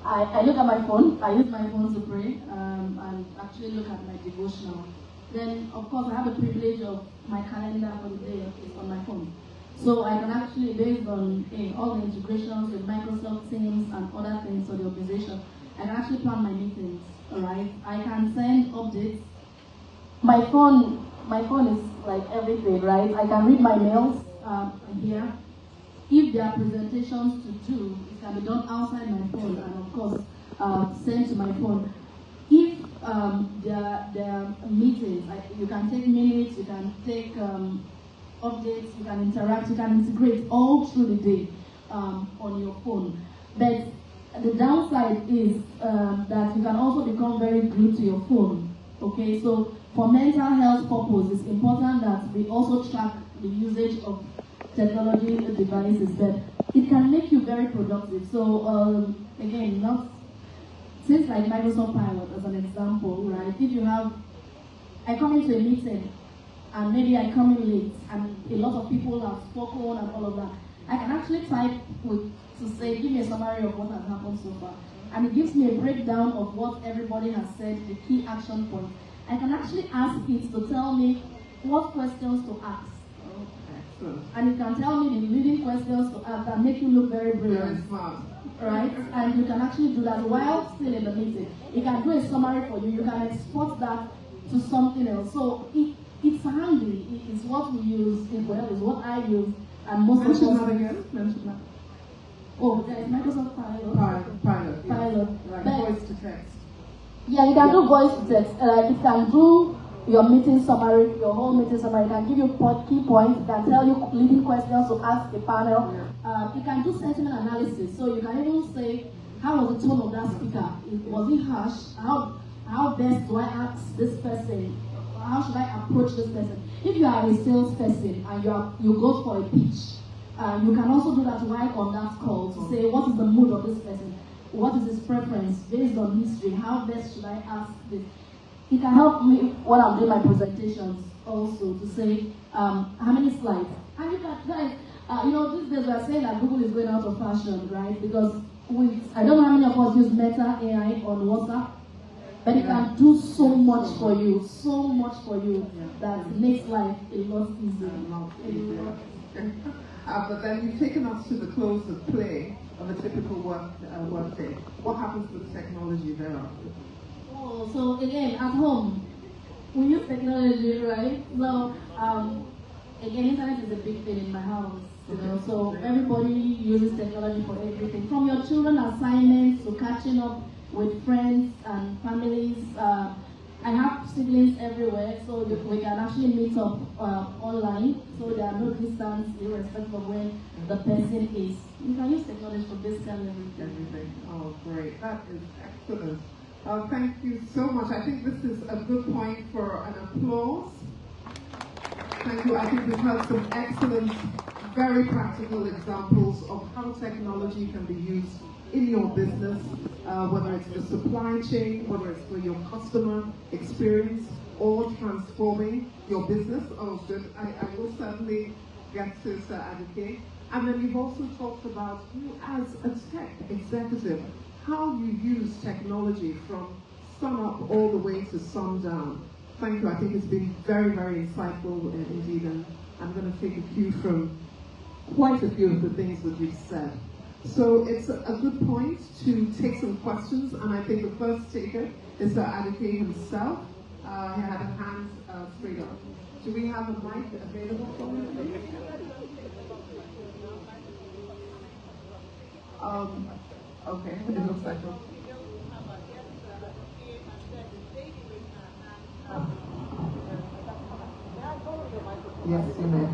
I look at my phone. I use my phone to pray and actually look at my devotional. Then, of course, I have the privilege of my calendar for the day is on my phone. So I can actually, based on all the integrations with Microsoft Teams and other things for the organization, I can actually plan my meetings, all right? I can send updates. My phone is like everything, right? I can read my mails here. If there are presentations to do, it can be done outside my phone and of course sent to my phone. If there are meetings, you can take minutes, you can take updates, you can interact, you can integrate all through the day on your phone. But the downside is that you can also become very glued to your phone. Okay, so for mental health purposes, it's important that we also track the usage of technology devices, but it can make you very productive. So again, things like Microsoft Pilot as an example, right? If you have, I come into a meeting and maybe I come in late and a lot of people have spoken and all of that, I can actually type to say, give me a summary of what has happened so far. And it gives me a breakdown of what everybody has said, the key action points. I can actually ask it to tell me what questions to ask. And it can tell me the leading questions to ask that make you look very brilliant. Very smart. Right? And you can actually do that while still in the meeting. It can do a summary for you. You can export that to something else. So it's handy. It's what we use. It's what I use. And most of us. Mention that. Oh, there is Microsoft Pilot. Pilot. Like voice to text. Yeah, you can do voice to text. It can do your meeting summary, your whole meeting summary. It can give you key points. It can tell you leading questions to ask the panel. It can do sentiment analysis. So you can even say, how was the tone of that speaker? Was it harsh? How best do I ask this person? How should I approach this person? If you are a salesperson and you go for a pitch, you can also do that while on that call to say, what is the mood of this person? What is his preference based on history? How best should I ask this? It can help me when I'm doing my presentations also to say how many slides. And you can, guys, these days we are saying that Google is going out of fashion, right? Because I don't know how many of us use Meta AI on WhatsApp, but it can do so much for you, that makes life a lot easier. But then you've taken us to the close of play of a typical work day. What happens with technology thereafter? Oh, so again, at home, we use technology, right? So, again, internet is a big thing in my house, so everybody uses technology for everything. From your children assignments to catching up with friends and families. I have siblings everywhere, so we can actually meet up online, so there are no distance irrespective of where the person is. You can use technology for basically everything. Oh, great. That is excellent. Thank you so much. I think this is a good point for an applause. Thank you. I think we've had some excellent, very practical examples of how technology can be used in your business, whether it's the supply chain, whether it's for your customer experience, or transforming your business. Oh, good. I will certainly get to Sir Adike. And then you've also talked about you as a tech executive, how you use technology from sun up all the way to sundown. Thank you. I think it's been very, very insightful indeed, and I'm going to take a cue from quite a few of the things that you've said. So it's a good point to take some questions, and I think the first taker is Sir Adike himself. He had a hand straight up. Do we have a mic available for him, please? Okay, it looks like it. Yes, you may.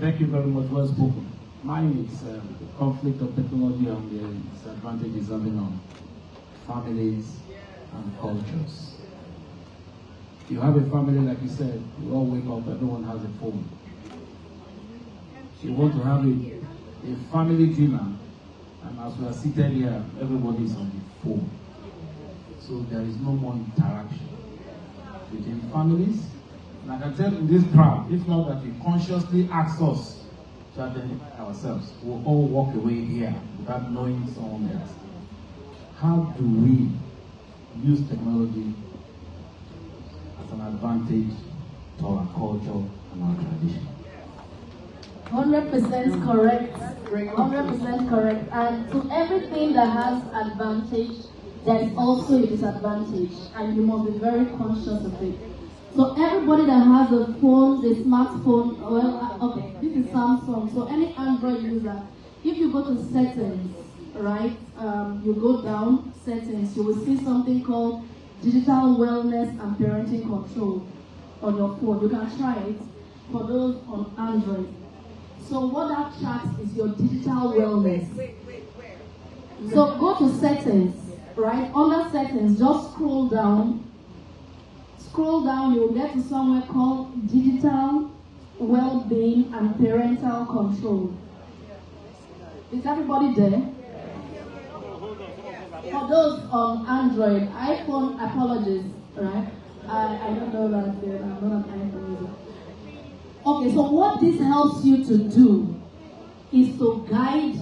Thank you very much. Well spoken. Mine is the conflict of technology and the disadvantages having on families and cultures. You have a family, like you said, you all wake up, everyone has a phone. You want to have a family dinner, and as we are seated here, everybody is on the phone. So there is no more interaction between families. And I can tell in this crowd, if not that you consciously ask us to identify ourselves, we'll all walk away here without knowing someone else. How do we use technology as an advantage to our culture and our tradition? 100% correct. 100% correct. And to everything that has advantage, there is also a disadvantage, and you must be very conscious of it. So everybody that has a phone, the smartphone, okay, this is Samsung. So any Android user, if you go to settings, right, you go down settings, you will see something called digital wellness and parenting control on your phone. You can try it for those on Android. So what that tracks is your digital wellness. So go to settings, right? Under settings, just scroll down. Scroll down, you'll get to somewhere called digital well-being and parental control. Is everybody there? For those on Android, iPhone, apologies, right? I don't know that I'm not an iPhone user. Okay, so what this helps you to do is to guide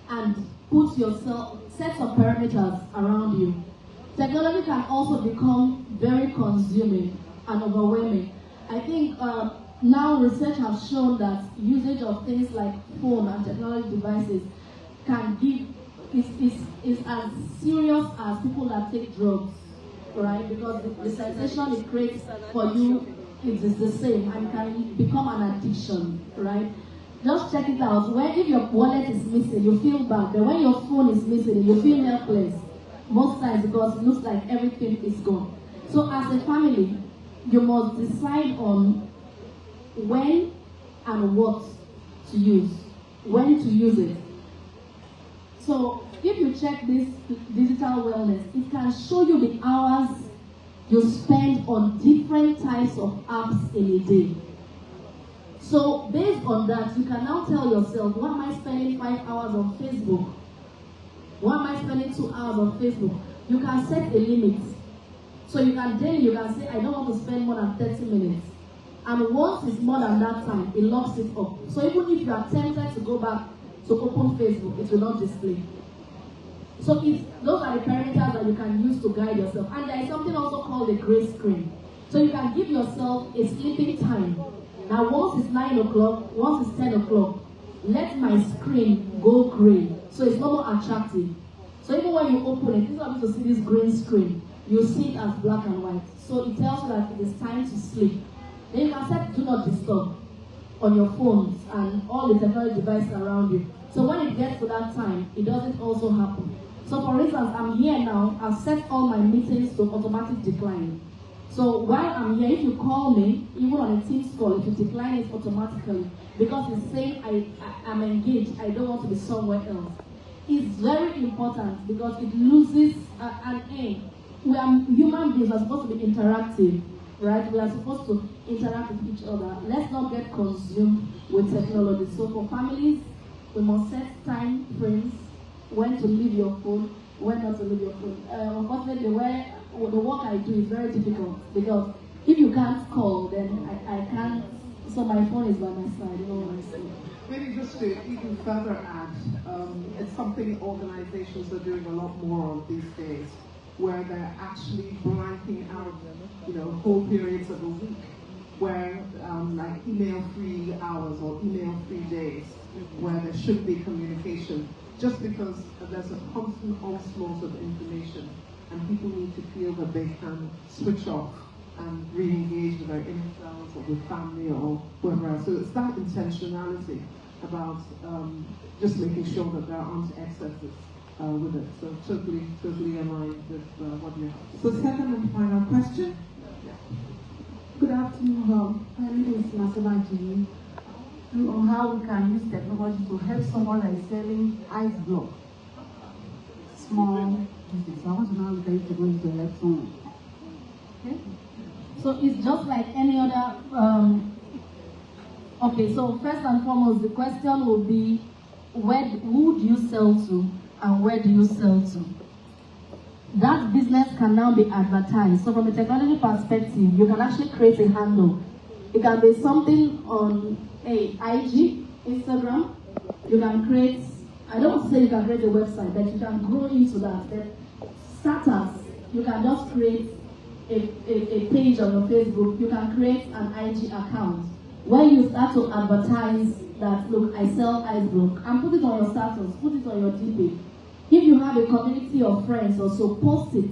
and put yourself, set of parameters around you. Technology can also become very consuming and overwhelming. I think now research has shown that usage of things like phone and technology devices can give is as serious as people that take drugs, right? Because the sensation it creates for you is the same and can become an addiction, right? Just check it out. If your wallet is missing, you feel bad. But when your phone is missing, you feel helpless. Most times because it looks like everything is gone. So as a family, you must decide on when and what to use, when to use it. So if you check this digital wellness, it can show you the hours you spend on different types of apps in a day. So based on that, you can now tell yourself, why am I spending 5 hours on Facebook? Why am I spending 2 hours on Facebook? You can set a limit. So you can say, I don't want to spend more than 30 minutes. And once it's more than that time, it locks it up. So even if you are tempted to go back to open Facebook, it will not display. So those are the parameters that you can use to guide yourself. And there is something also called a gray screen. So you can give yourself a sleeping time. Now once it's 9 o'clock, once it's 10 o'clock, let my screen go gray. So it's no more attractive. So even when you open it, instead of you to see this green screen, you see it as black and white. So it tells you that it is time to sleep. Then you can set do not disturb on your phones and all the technology devices around you. So when it gets to that time, it doesn't also happen. So for instance, I'm here now, I've set all my meetings to automatic decline. So while I'm here, if you call me, even on a Teams call, if you decline it automatically, because it's saying I'm engaged, I don't want to be somewhere else. It's very important because it loses an aim. We are human beings, are supposed to be interactive, right? We are supposed to interact with each other. Let's not get consumed with technology. So for families, we must set time frames, when to leave your phone, when not to leave your phone. Unfortunately, the work I do is very difficult because if you can't call, then I can't. So my phone is by my side. You know what I say. Maybe just to even further add, it's something organizations are doing a lot more of these days, where they're actually blanking out, whole periods of a week, where like email-free hours or email-free days, where there should be communication, just because there's a constant onslaught of information, and people need to feel that they can switch off and re-engage with their inner selves or with family or whoever else. So it's that intentionality about just making sure that there aren't excesses with it. So totally aligned with what you have. So second and final question. Good afternoon. My name is Masaba Jimmy. on how we can use technology to help someone like selling ice block. Small business. I want to know how we can use technology to help someone. Okay? So it's just like any other. Okay, so first and foremost, the question will be, who do you sell to and where do you sell to? That business can now be advertised. So from a technology perspective, you can actually create a handle. It can be something on IG, Instagram. You can create, I don't say you can create a website, but you can grow into that. Then starters, you can just create a page on your Facebook. You can create an IG account where you start to advertise that, look, I sell ice block, and put it on your status, put it on your DP. If you have a community of friends or so, post it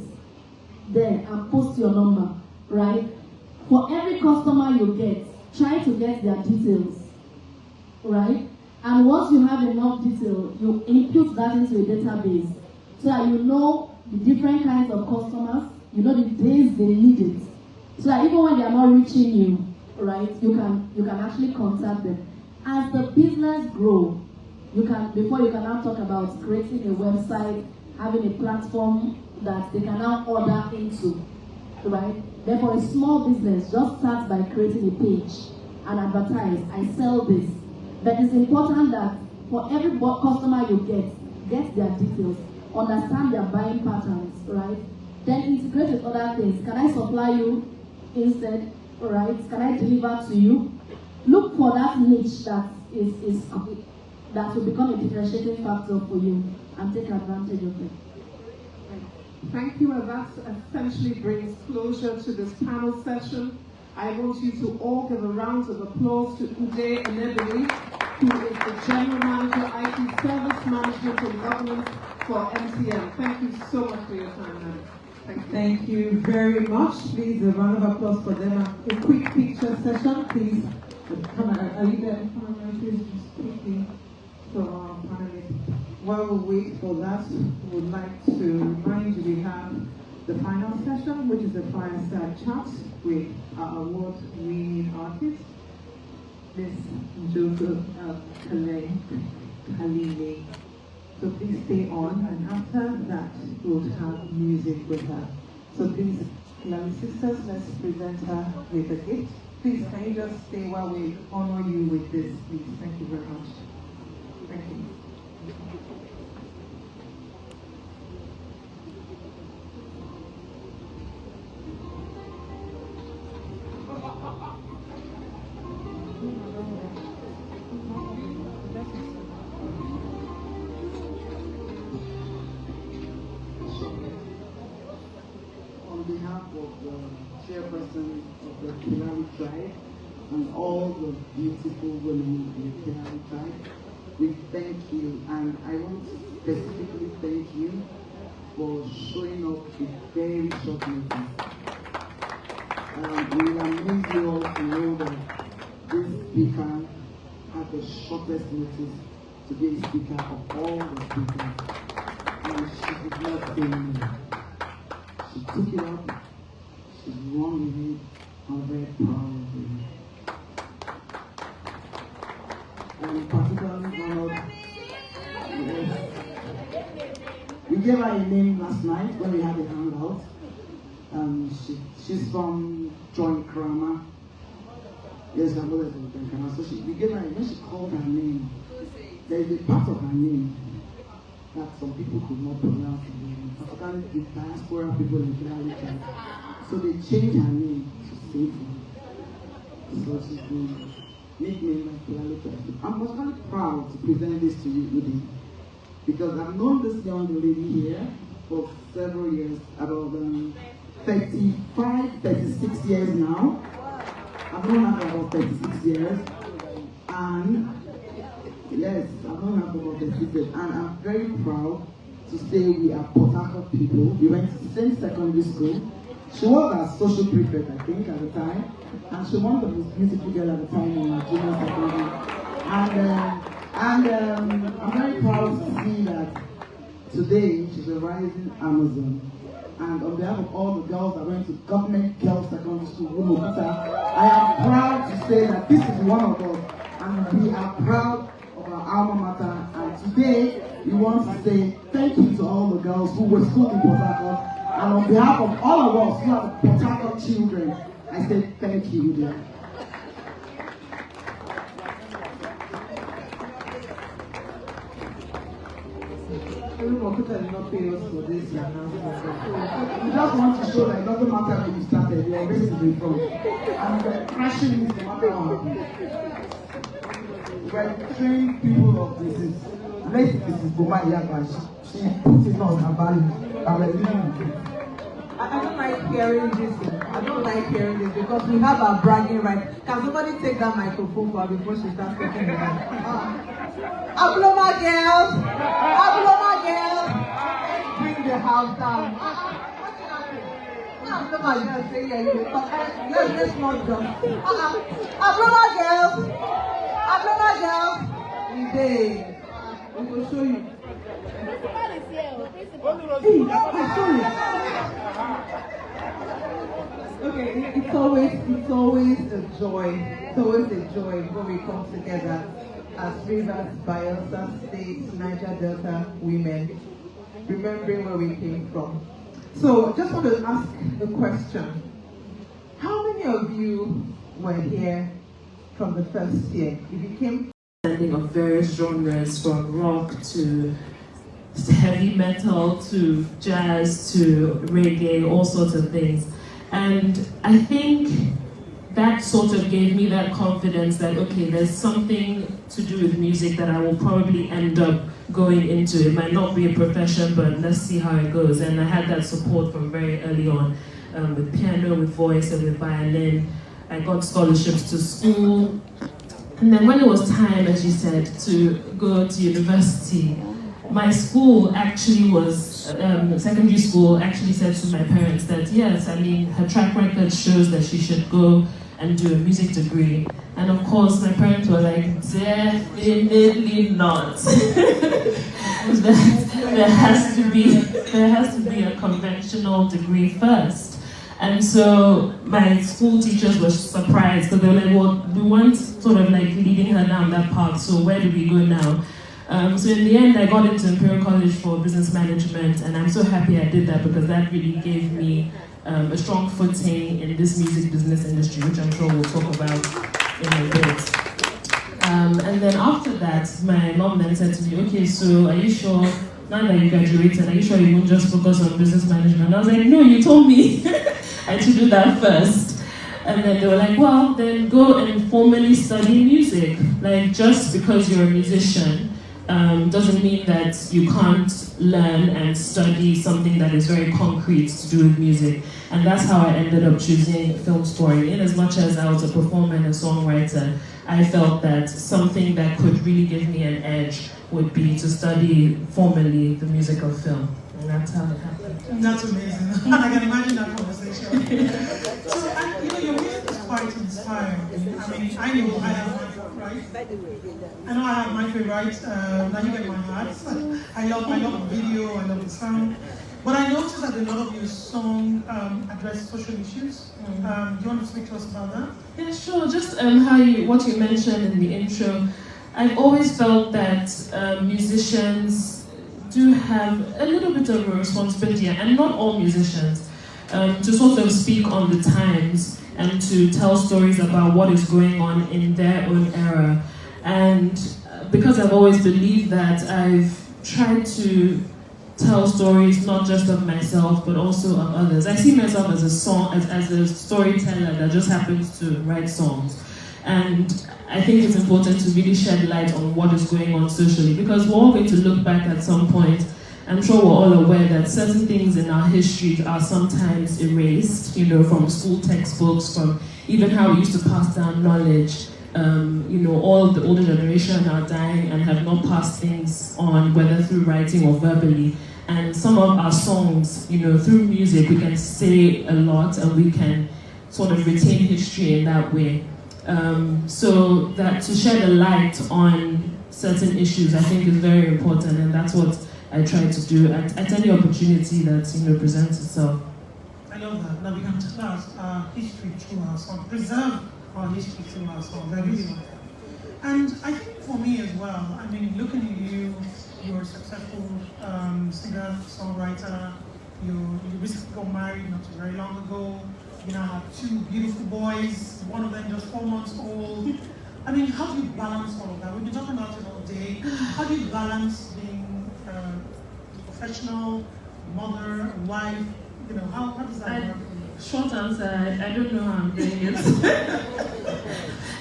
there and post your number, right? For every customer you get, try to get their details, right? And once you have enough detail, you input that into a database so that you know the different kinds of customers, you know the days they need it. So that even when they are not reaching you, right, you can actually contact them. As the business grows, before you can now talk about creating a website, having a platform that they can now order into, right? Therefore, a small business just starts by creating a page and advertise, I sell this. But it's important that for every customer you get their details, understand their buying patterns, right? Then integrate with other things. Can I supply you instead, right? Can I deliver to you? Look for that niche that will become a differentiating factor for you and take advantage of it. Thank you, and that essentially brings closure to this panel session. I want you to all give a round of applause to Ude Enebili, who is the General Manager, IT Service Management and Governance for MTN. Thank you so much for your time, madam. Thank you. Thank you very much. Please, a round of applause for them. A quick picture session, please. Are you there? Please, just quickly for our panelists. While we wait for that, we would like to remind you we have the final session, which is the fireside chat with our award-winning artist, Miss Njoku Kilali. So please stay on, and after that, we'll have music with her. So please, Kilali sisters, let's present her with a gift. Please, can you just stay while we honor you with this, please? Thank you very much. Thank you. On behalf of the chairperson of the Kilali tribe and all the beautiful women in the Kilali tribe, we thank you, and I want to specifically thank you for showing up with very short notice. It will amaze you all to know that this speaker had the shortest notice to be a speaker of all the speakers, and she did not say no. She took it up, she's wrong with it, I'm very proud of you. And particularly honored, we gave her a name last night when we had a hangout. She's from Joint Krama. Yes, her mother is from Joint Krama. So we gave her a name, she called her name. There is a part of her name that some people could not pronounce the name. Particularly the diaspora people in Kilali tribe. So they changed her name to Safety. So she's been nicknamed by Kilali tribe. I'm particularly proud to present this to you today because I've known this young lady here for several years, about 35, 36 years now. I've known her for about 36 years. And yes, I've known her for about 36 years. And I'm very proud to say we are Port Harcourt people. We went to the same secondary school. She was our social prefect, I think, at the time. And she was one of the most beautiful girls at the time in our junior secondary. And I'm very proud to see that today she's a rising Amazon. And on behalf of all the girls that went to Government Girls Secondary School, I am proud to say that this is one of us. and we are proud of our alma mater. And today, we want to say thank you to all the girls who were schooled in Port Harcourt. And on behalf of all of us who are Port Harcourt children, I say thank you, dear. Everyone did not pay us for this announcement. We just want to show that it doesn't matter where you started, you're always in the front. And we're crashing this no matter what. We're training people of this. Mrs. Boma Yaga, she puts it on her value. And we're living with it. I don't like hearing this. I don't like hearing this because we have our bragging right. Can somebody take that microphone for her before she starts talking about Abloma girls! Abloma girls! Bring the house down. Abloma girls, say yeah, let's not jump. Abloma girls! Abloma girls! We did. We will show you. Okay, it's always a joy. It's always a joy when we come together as Rivers, Bayelsa State, Niger Delta women, remembering where we came from. So, just want to ask a question. How many of you were here from the first year? If you came of various genres, from rock to heavy metal to jazz to reggae, all sorts of things. And I think that sort of gave me that confidence that, okay, there's something to do with music that I will probably end up going into. It might not be a profession, but let's see how it goes. And I had that support from very early on, with piano, with voice, and with violin. I got scholarships to school. And then when it was time, as you said, to go to university, my school actually was, secondary school actually said to my parents that yes, I mean, her track record shows that she should go and do a music degree. And of course, my parents were like, definitely not. there has to be a conventional degree first. And so my school teachers were surprised because they were like, well, we weren't sort of like leading her down that path, so where do we go now? So in the end, I got into Imperial College for Business Management, and I'm so happy I did that because that really gave me a strong footing in this music business industry, which I'm sure we'll talk about in a bit. And then after that, my mom then said to me, okay, so are you sure, now that you graduated, are you sure you won't just focus on business management? And I was like, no, you told me I should do that first. And then they were like, well, then go and formally study music. Like, just because you're a musician, doesn't mean that you can't learn and study something that is very concrete to do with music. And that's how I ended up choosing film scoring. In as much as I was a performer and a songwriter, I felt that something that could really give me an edge would be to study formally the music of film. And that's how it happened. That's amazing. I can imagine that conversation. So, your music is quite inspiring. I mean, I know I have my favorite. I know I have my favorite. Now you get my heart. I love the video. I love the sound. But I noticed that a lot of your songs address social issues. Do you want to speak to us about that? Yeah, sure. Just what you mentioned in the intro. I've always felt that musicians do have a little bit of a responsibility, and not all musicians, to sort of speak on the times and to tell stories about what is going on in their own era. And because I've always believed that, I've tried to tell stories not just of myself but also of others. I see myself as a storyteller that just happens to write songs. And I think it's important to really shed light on what is going on socially, because we're all going to look back at some point. I'm sure we're all aware that certain things in our history are sometimes erased, from school textbooks, from even how we used to pass down knowledge. All the older generation are dying and have not passed things on, whether through writing or verbally. And some of our songs, through music, we can say a lot and we can sort of retain history in that way. So that to shed a light on certain issues, I think is very important, and that's what I try to do at any opportunity that presents itself. I love that. Now we can tell our history through our song, preserve our history through our song. I really love that. And I think for me as well, I mean, looking at you, you're a successful singer, songwriter, you recently got married not too very long ago, you now have 2 beautiful boys, one of them just 4 months old. I mean, how do you balance all of that? We've been talking about it all day. How do you balance being a professional, mother, wife? You know, how does that work? Short answer, I don't know how I'm doing it.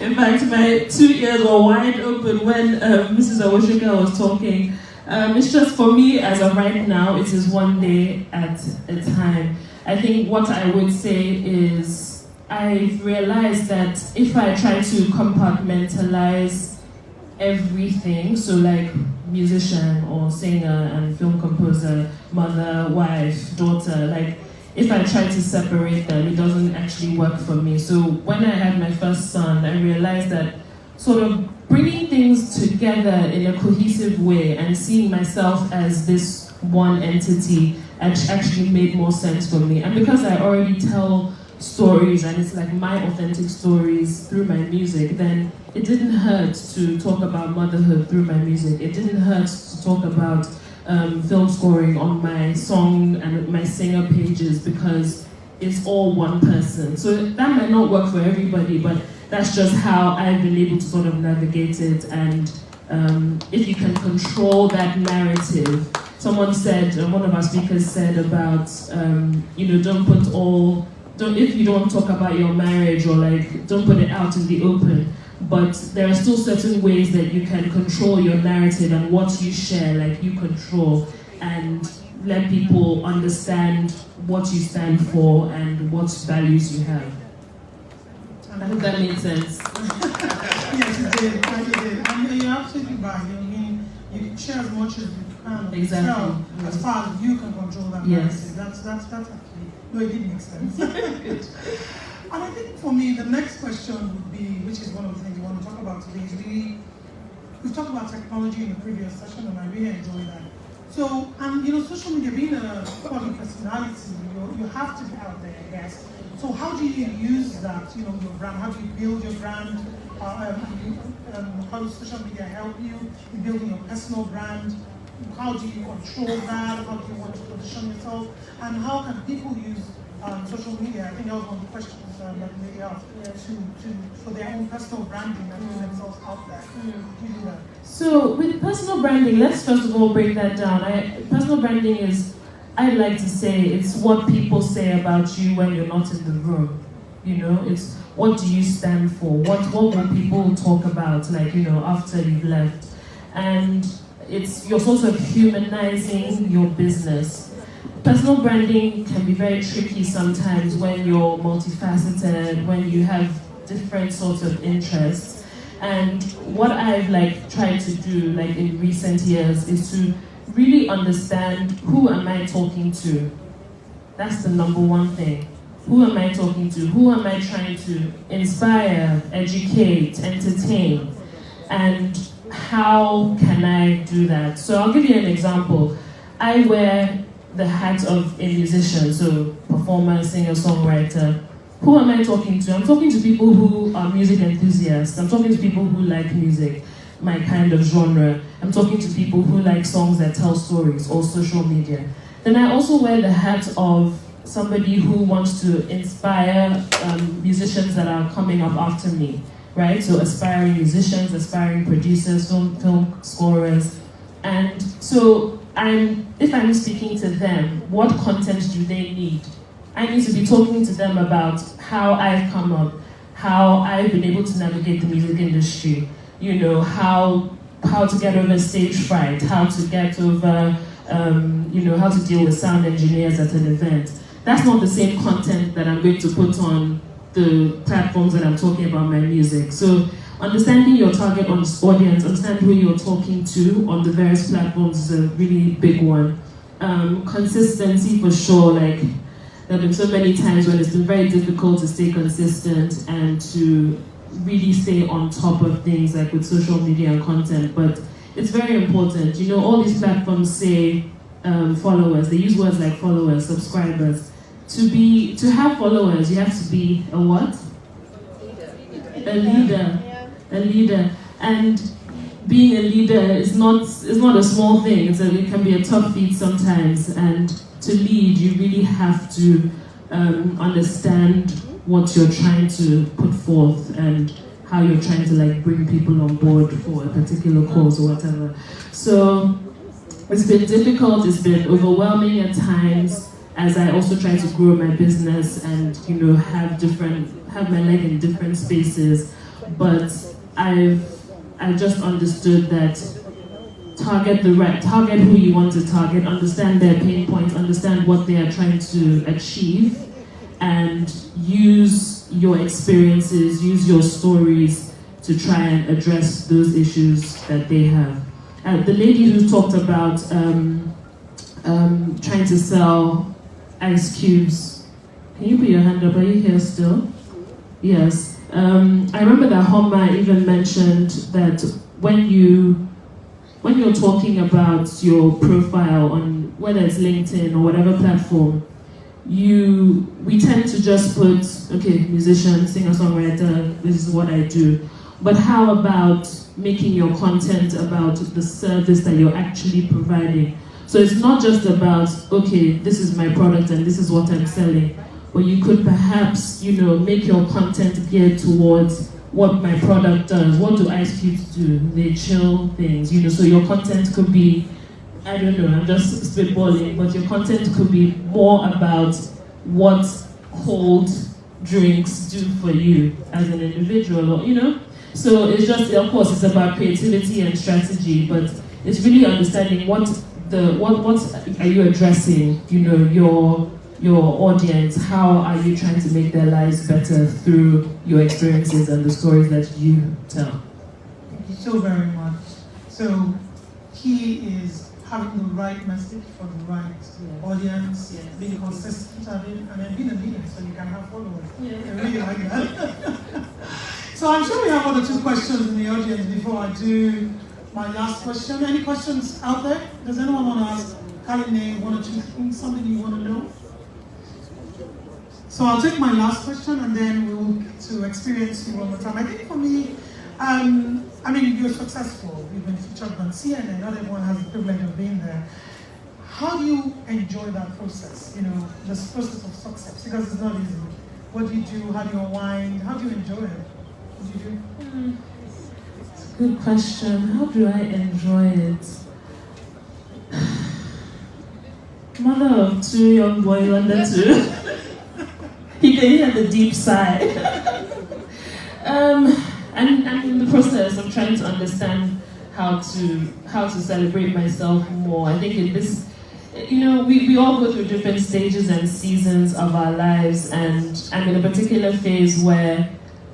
In fact, my 2 ears were wide open when Mrs. Awoshika was talking. It's just for me, as of right now, it is one day at a time. I think what I would say is I've realized that if I try to compartmentalize everything, so like musician or singer and film composer, mother, wife, daughter, like if I try to separate them, it doesn't actually work for me. So when I had my first son, I realized that sort of bringing things together in a cohesive way and seeing myself as this one entity actually made more sense for me. And because I already tell stories and it's like my authentic stories through my music, then it didn't hurt to talk about motherhood through my music. It didn't hurt to talk about film scoring on my song and my singer pages because it's all one person. So that might not work for everybody, but that's just how I've been able to sort of navigate it. And if you can control that narrative, someone said, one of our speakers said about, if you don't talk about your marriage or like, don't put it out in the open. But there are still certain ways that you can control your narrative and what you share, like you control, and let people understand what you stand for and what values you have. I hope that made sense. Yes, it did. You did. And you're absolutely right. I mean, you can share as much as you can. Exactly. As far as you can control that yes. narrative. That's actually, no, it did make sense. And I think for me, the next question would be, which is one of the things we want to talk about today, is really, we've talked about technology in the previous session, and I really enjoy that. So, and social media, being a public personality, you have to be out there, I guess. So how do you use that, your brand? How do you build your brand? How does social media help you in building your personal brand? How do you control that? How do you want to position yourself? And how can people use social media? I think that was one of the questions that they asked, for their own personal branding and putting themselves out there. Do you do that? So with personal branding, let's first of all break that down. Personal branding is, I like to say, it's what people say about you when you're not in the room. It's what do you stand for? What will people talk about, like, after you've left? And you're sort of humanizing your business. Personal branding can be very tricky sometimes when you're multifaceted, when you have different sorts of interests. And what I've tried to do in recent years is to really understand, who am I talking to? That's the number one thing. Who am I talking to? Who am I trying to inspire, educate, entertain? And how can I do that? So I'll give you an example. I wear the hat of a musician, so performer, singer, songwriter. Who am I talking to? I'm talking to people who are music enthusiasts. I'm talking to people who like music, my kind of genre. I'm talking to people who like songs that tell stories, or social media. Then I also wear the hat of somebody who wants to inspire musicians that are coming up after me, right? So aspiring musicians, aspiring producers, film scorers. And so if I'm speaking to them, what content do they need? I need to be talking to them about how I've come up, how I've been able to navigate the music industry, how to get over stage fright, how to get over, how to deal with sound engineers at an event. That's not the same content that I'm going to put on the platforms that I'm talking about my music. So understanding your target audience, understand who you're talking to on the various platforms is a really big one. Consistency for sure, there have been so many times when it's been very difficult to stay consistent and to really stay on top of things like with social media and content, but it's very important. All these platforms say followers, they use words like followers, subscribers. To have followers, you have to be a what? A leader. And being a leader is not a small thing. It can be a tough feat sometimes. And to lead, you really have to understand what you're trying to put forth and how you're trying to like bring people on board for a particular cause or whatever. So it's been difficult. It's been overwhelming at times, as I also try to grow my business and have my leg in different spaces. But I just understood that target who you want to target, understand their pain points, understand what they are trying to achieve, and use your experiences, use your stories to try and address those issues that they have. The lady who talked about trying to sell ice cubes, can you put your hand up? Are you here still? Yes. I remember that Homa even mentioned that when you're talking about your profile on whether it's LinkedIn or whatever platform, we tend to just put, okay, musician, singer-songwriter, this is what I do. But how about making your content about the service that you're actually providing? So it's not just about, okay, this is my product and this is what I'm selling, but you could perhaps, make your content geared towards what my product does. What do ice cubes do? They chill things, so your content could be, I don't know, I'm just spitballing, but your content could be more about what cold drinks do for you as an individual, or, So it's just, of course, it's about creativity and strategy, but it's really understanding what are you addressing, your audience, how are you trying to make their lives better through your experiences and the stories that you tell. Thank you so very much. So key is having the right message for the right audience, being consistent at it, and then being a leader so you can have followers. I really like that. So I'm sure we have 1 or 2 questions in the audience before I do my last question. Any questions out there? Does anyone want to ask Kaline 1 or 2 things, something you want to know? So I'll take my last question and then we'll get to experience you one more time. I think for me, you're successful. You've been featured on CNN. Not everyone has the privilege of being there. How do you enjoy that process? This process of success, because it's not easy. What do you do? How do you unwind? How do you enjoy it? What do you do? It's a good question. How do I enjoy it? Mother of 2 young boys under 2. You can hear the deep sigh. I'm in the process of trying to understand how to celebrate myself more. I think in this, we all go through different stages and seasons of our lives, and I'm in a particular phase where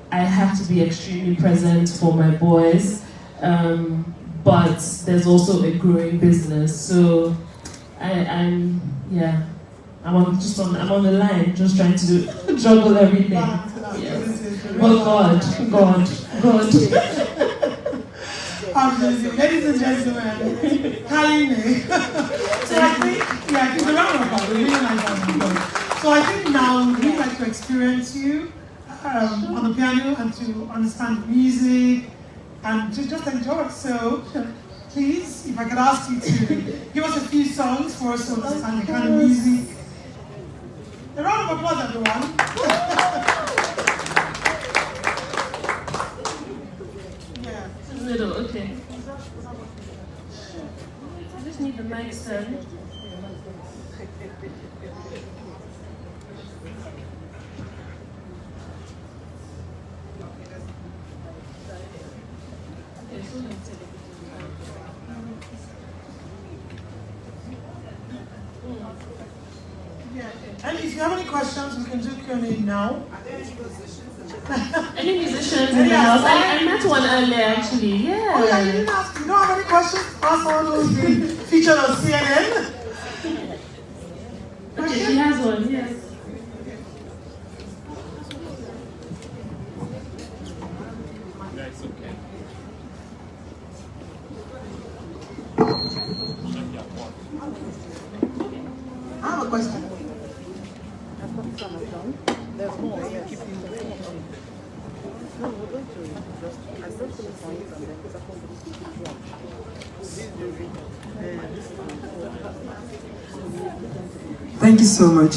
I have to be extremely present for my boys, but there's also a growing business. So I'm on the line, just trying to juggle everything. Yes. But God. Ladies and gentlemen, Kaline. So I think the round of applause, really nice round of applause. So I think now we'd like to experience you on the piano and to understand music and to just enjoy it. So please, if I could ask you to give us a few songs for us to understand the kind of music. A round of applause, everyone. Middle, okay. I just need the mic stand. And if you have any questions, we can do Q&A now. Any musicians in the house? I met one earlier, actually. Yeah. Oh yeah, you didn't ask. You don't have any questions? Ask someone who's been featured on CNN. Okay, she has one. Yes. That's okay. I have a question. There's more. Thank you so much.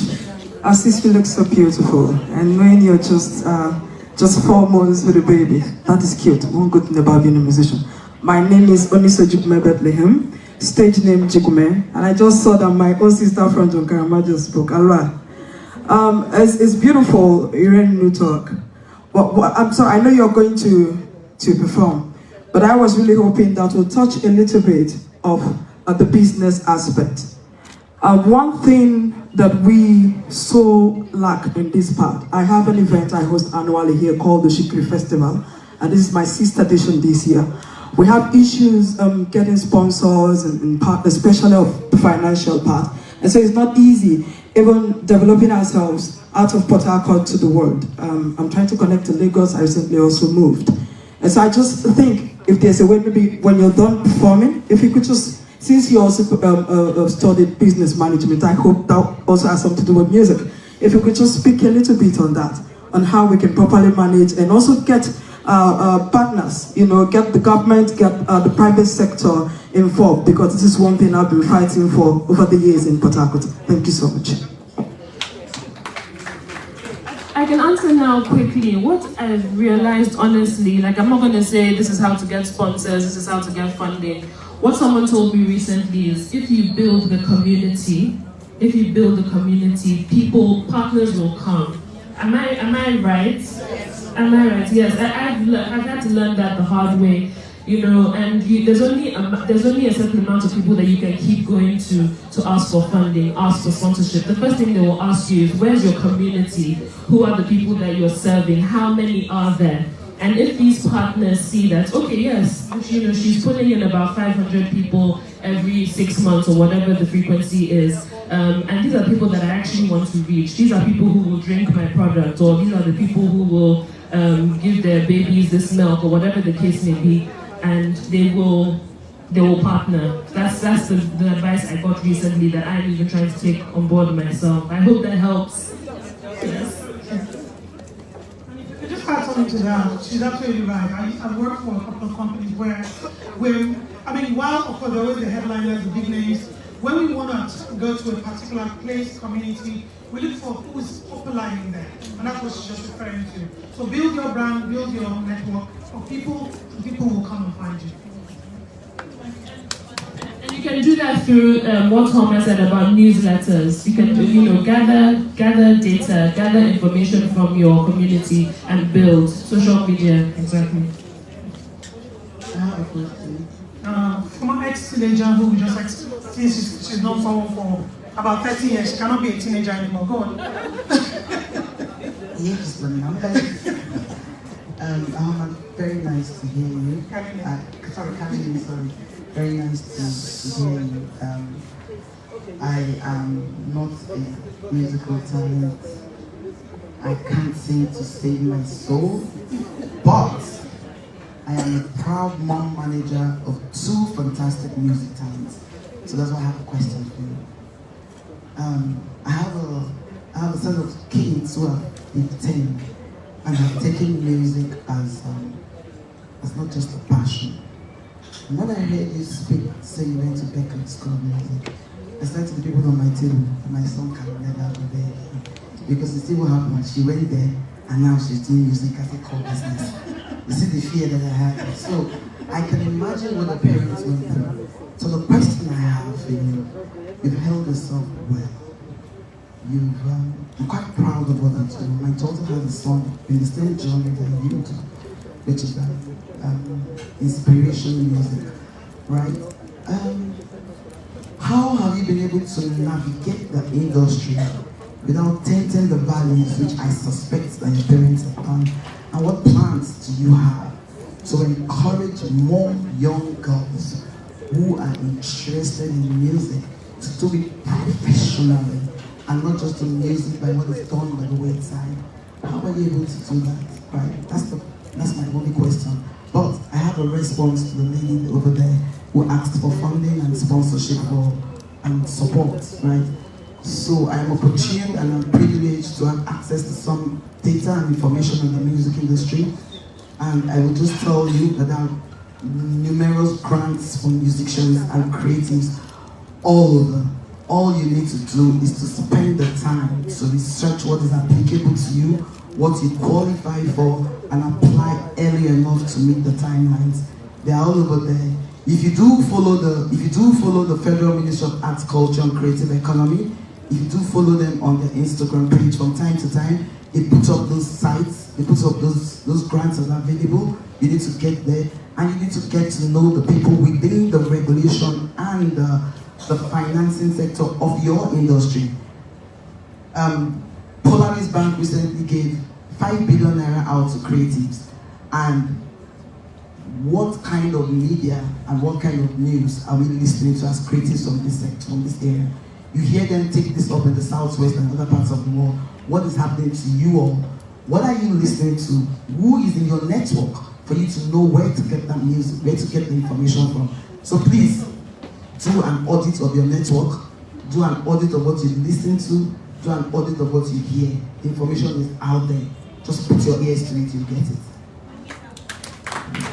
Our sister looks so beautiful, and when you're just 4 months with a baby, that is cute. One good thing about being a musician. My name is Oniso Jigume Bethlehem, stage name Jigume, and I just saw that my own sister from John Karama just spoke. Allah. It's beautiful hearing you talk. But I'm sorry, I know you're going to perform, but I was really hoping that we'll touch a little bit of the business aspect. One thing that we so lack in this part, I have an event I host annually here called the Shikri Festival, and this is my 6th edition this year. We have issues getting sponsors and partners, especially of the financial part. And so it's not easy even developing ourselves out of Port Harcourt to the world. I'm trying to connect to Lagos. I recently also moved. And so I just think if there's a way, maybe when you're done performing, if you could just, since you also studied business management, I hope that also has something to do with music. If you could just speak a little bit on that, on how we can properly manage and also get partners, get the government, get the private sector involved, because this is one thing I've been fighting for over the years in Port Harcourt. Thank you so much. I can answer now quickly. What I've realized, honestly, like I'm not going to say this is how to get sponsors, this is how to get funding. What someone told me recently is if you build the community, partners will come. Am I right? Yes. Am I right? Yes. I've had to learn that the hard way, and there's only a certain amount of people that you can keep going to ask for funding, ask for sponsorship. The first thing they will ask you is, where's your community? Who are the people that you're serving? How many are there? And if these partners see that, okay, yes, she's putting in about 500 people every 6 months or whatever the frequency is, and these are people that I actually want to reach. These are people who will drink my product, or these are the people who will give their babies this milk, or whatever the case may be, and they will partner. That's the advice I got recently that I'm even trying to take on board myself. I hope that helps. Yes. Just add something to that. She's absolutely right. I've worked for a couple of companies where while of course there always the headliners, the big names, when we want to go to a particular place, community, we look for who's popular in there, and that's what she's just referring to. So build your brand, build your network of people, and people will come and find you. And you can do that through what Thomas said about newsletters. You can gather data, gather information from your community and build social media. Exactly. I have a question. From an ex-teenager who just since she's known someone for about 30 years, she cannot be a teenager anymore. Go on. Yes, the numbers. Very nice to hear you. Sorry. Very nice to hear you. I am not a musical talent. I can't sing to save my soul, but I am a proud mom manager of 2 fantastic music talents. So that's why I have a question for you. I have a set of kids who have been 10 and have taken music as not just a passion. And when I heard you speak, say you went to Berkeley School of Music, I started the people on my table, and my son can never go there again. Because you see what happened, she went there, and now she's doing music as a core business. You see the fear that I had. So I can imagine what the parents went through. So the question I have for you, you've held yourself well. I'm quite proud of what you do. My daughter has a son in the same journey that you do, which is inspiration music, right? How have you been able to navigate the industry without tainting the values which I suspect that your parents have done? And what plans do you have to encourage more young girls who are interested in music to do it professionally and not just the music by what is done by the wayside? How are you able to do that, right? That's my only question. But I have a response to the lady over there who asked for funding and sponsorship and support, right? So I am opportune and I'm privileged to have access to some data and information on the music industry. And I will just tell you that there are numerous grants from musicians and creatives all over. All you need to do is to spend the time to research what is applicable to you, what you qualify for, and apply early enough to meet the timelines. They are all over there. If you do follow the Federal Ministry of Arts, Culture and Creative Economy, if you do follow them on their Instagram page from time to time, they put up those sites, they put up those grants that are available. You need to get there, and you need to get to know the people within the regulation and the financing sector of your industry. Polaris Bank recently gave 5 billion naira out to creatives, and what kind of media and what kind of news are we listening to as creatives from this sector, from this area? You hear them take this up in the Southwest and other parts of the world. What is happening to you all? What are you listening to? Who is in your network for you to know where to get that news, where to get the information from? So please, do an audit of your network, do an audit of what you listen to, do an audit of what you hear. The information is out there. Just put your ears to it, you get it.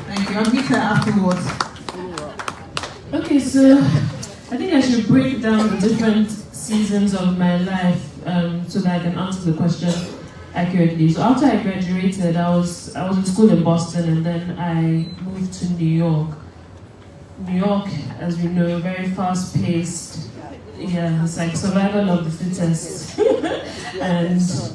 Thank you. I'll meet her afterwards. Okay, so I think I should break down the different seasons of my life so that I can answer the question accurately. So after I graduated, I was in school in Boston, and then I moved to New York. New York, as we know, very fast-paced. Yeah, it's like survival of the fittest. And so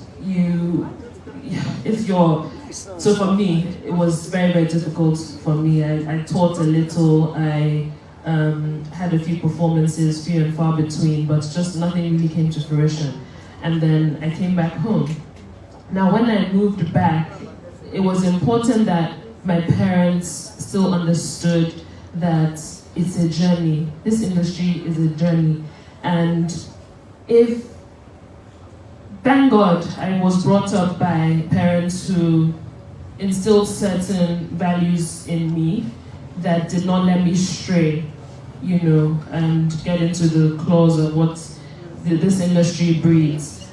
for me, it was very, very difficult for me. I taught a little, I had a few performances, few and far between, but just nothing really came to fruition. And then I came back home. Now, when I moved back, it was important that my parents still understood that it's a journey. This industry is a journey. And thank God, I was brought up by parents who instilled certain values in me that did not let me stray, and get into the claws of what this industry breeds.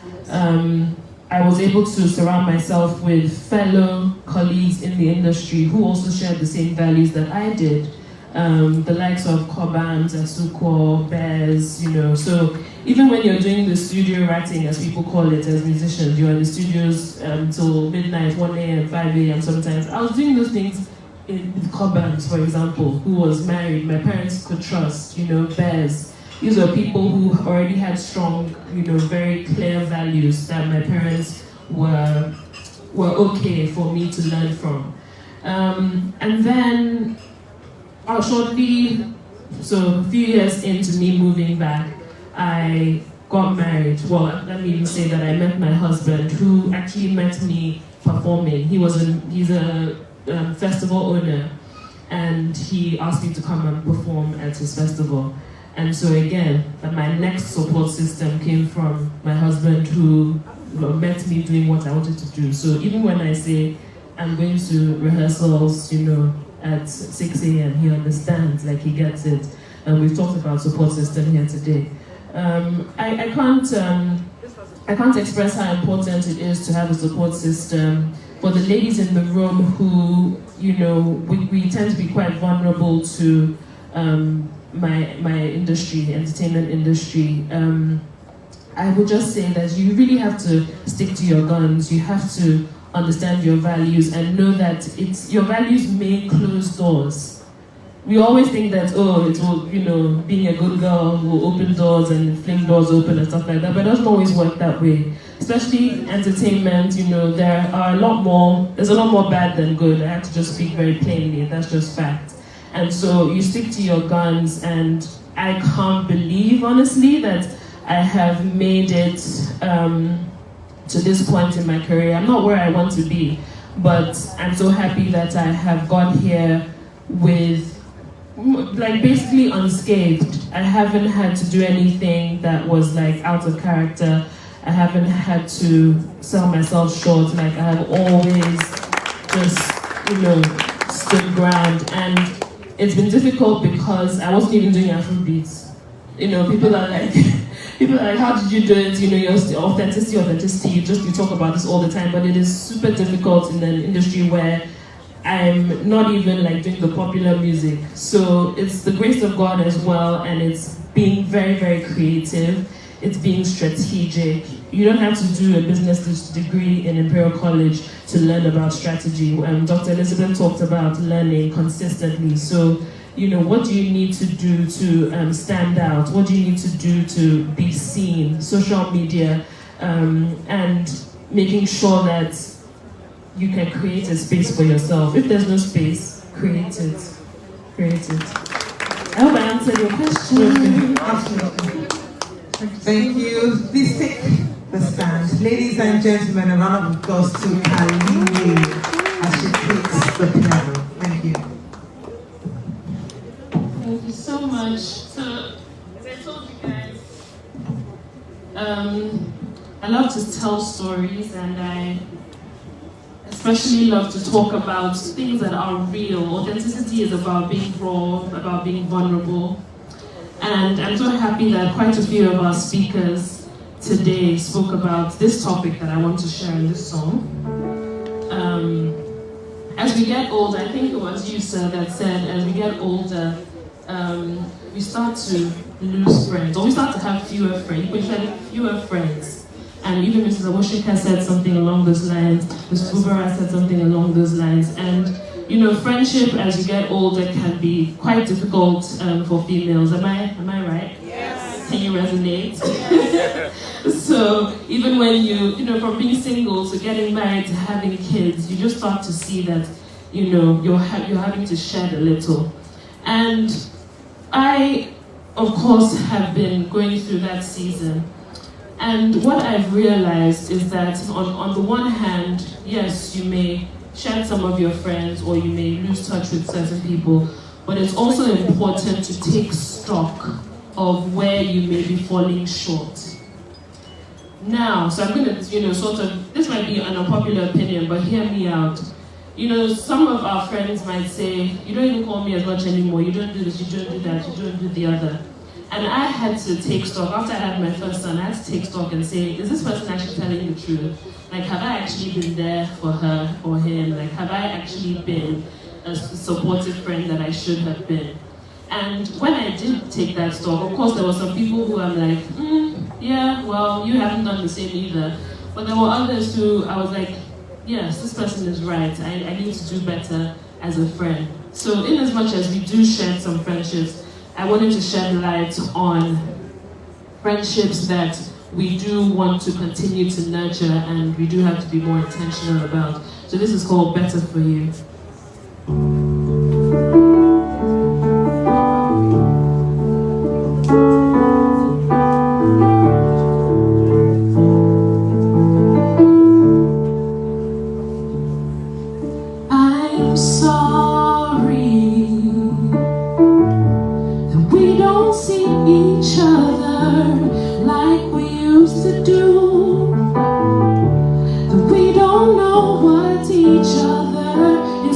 I was able to surround myself with fellow colleagues in the industry who also shared the same values that I did. The likes of Cobams, Asuko, Bears, So even when you're doing the studio writing, as people call it as musicians, you're in the studios till midnight, 1 a.m., 5 a.m. sometimes. I was doing those things with Cobams, for example, who was married. My parents could trust, Bears. These were people who already had strong, very clear values that my parents were okay for me to learn from. And then shortly, so a few years into me moving back, I got married. Well, let me even say that I met my husband, who actually met me performing. He's a festival owner, and he asked me to come and perform at his festival. And so again, my next support system came from my husband, who met me doing what I wanted to do. So even when I say I'm going to rehearsals, at 6 a.m., he understands, like he gets it. And we've talked about support system here today. I can't express how important it is to have a support system. For the ladies in the room who, we tend to be quite vulnerable to my industry, entertainment industry. I would just say that you really have to stick to your guns. You have to understand your values and know that your values may close doors. We always think that, it will, being a good girl will open doors and fling doors open and stuff like that, but it doesn't always work that way. Especially entertainment, there's a lot more bad than good. I have to just speak very plainly, that's just fact. And so you stick to your guns, and I can't believe, honestly, that I have made it to this point in my career. I'm not where I want to be, but I'm so happy that I have got here with, basically unscathed. I haven't had to do anything that was out of character. I haven't had to sell myself short. I have always just, stood ground. And it's been difficult because I wasn't even doing Afrobeats. People are like, how did you do it? Your authenticity, you talk about this all the time, but it is super difficult in an industry where I'm not even like doing the popular music. So it's the grace of God as well, and it's being very, very creative. It's being strategic. You don't have to do a business degree in Imperial College to learn about strategy. Dr. Elizabeth talked about learning consistently. So, what do you need to do to stand out? What do you need to do to be seen? Social media, and making sure that you can create a space for yourself. If there's no space, create it. Create it. I hope I answered your question. Absolutely. Thank you. Please take the stand. Ladies and gentlemen, a round of applause to Kilali as she takes the piano. Thank you. Thank you so much. So, as I told you guys, I love to tell stories, and I especially love to talk about things that are real. Authenticity is about being raw, about being vulnerable. And I'm so happy that quite a few of our speakers today spoke about this topic that I want to share in this song. As we get older, I think it was you, sir, that said, as we get older, we start to lose friends, or we start to have fewer friends. We said fewer friends. And even Mrs. Awoshika said something along those lines, Mrs. Bubara said something along those lines. And, friendship as you get older can be quite difficult for females. Am I right? Yes. Can you resonate? So even when from being single to getting married to having kids, you just start to see that, you're having to shed a little. And I, of course, have been going through that season. And what I've realized is that on the one hand, yes, you may shed some of your friends or you may lose touch with certain people, but it's also important to take stock of where you may be falling short. Now, so I'm going to, this might be an unpopular opinion, but hear me out. Some of our friends might say, you don't even call me as much anymore, you don't do this, you don't do that, you don't do the other. And I had to take stock. After I had my first son, I had to take stock and say, is this person actually telling the truth? Like, have I actually been there for her or him? Like, have I actually been a supportive friend that I should have been? And when I did take that stock, of course, there were some people who I'm like, yeah, well, you haven't done the same either. But there were others who I was like, yes, this person is right. I need to do better as a friend. So in as much as we do share some friendships, I wanted to shed light on friendships that we do want to continue to nurture and we do have to be more intentional about. So this is called Better For You. I'm sorry that we don't see each other like we used to do, that we don't know what each other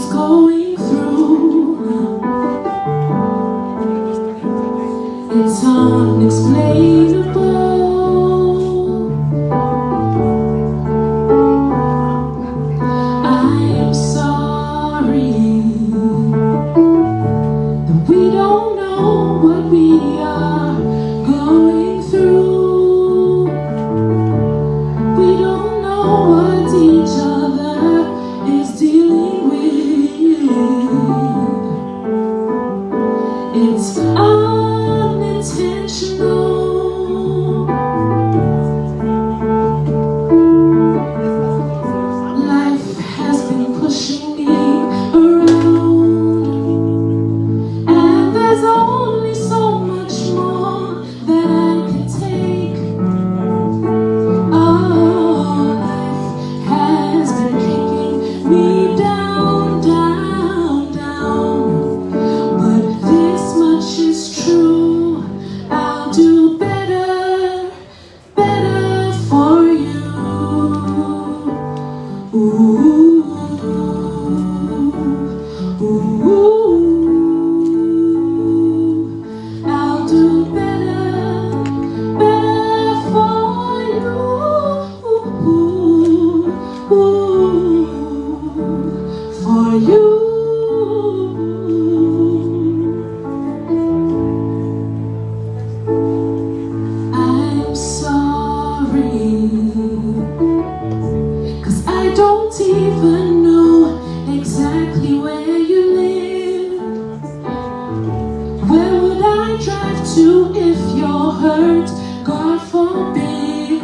to if you're hurt, God forbid.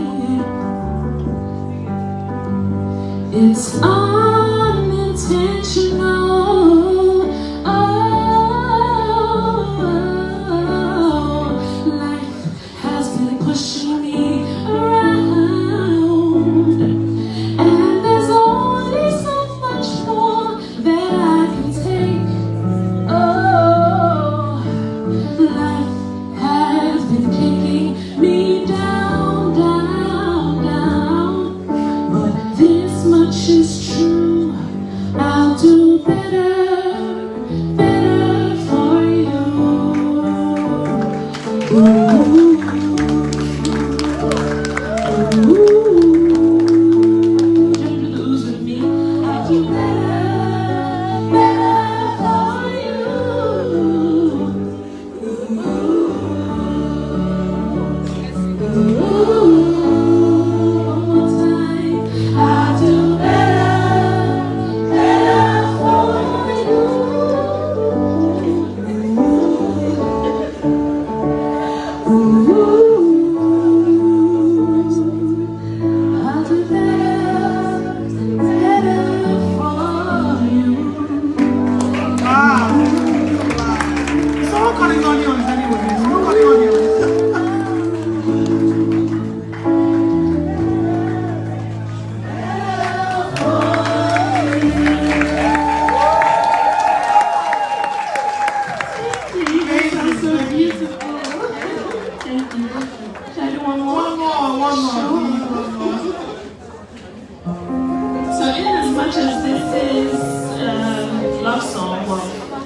It's unintentional. Oh, life has been pushing me around, and there's only so much more that I can take. Oh, life has been kicking me down, down, down. But this much is true, I'll do better, better for you. Ooh.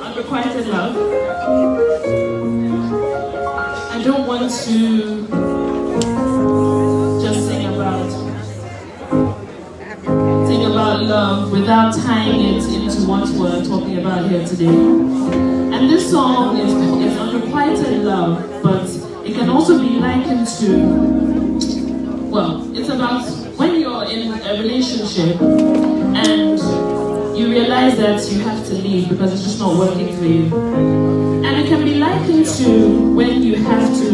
Unrequited love. I don't want to just sing about love without tying it into what we're talking about here today. And this song is unrequited love, but it can also be likened to, well, it's about when you're in a relationship and you realize that you have to leave because it's just not working for you. And it can be likened to when you have to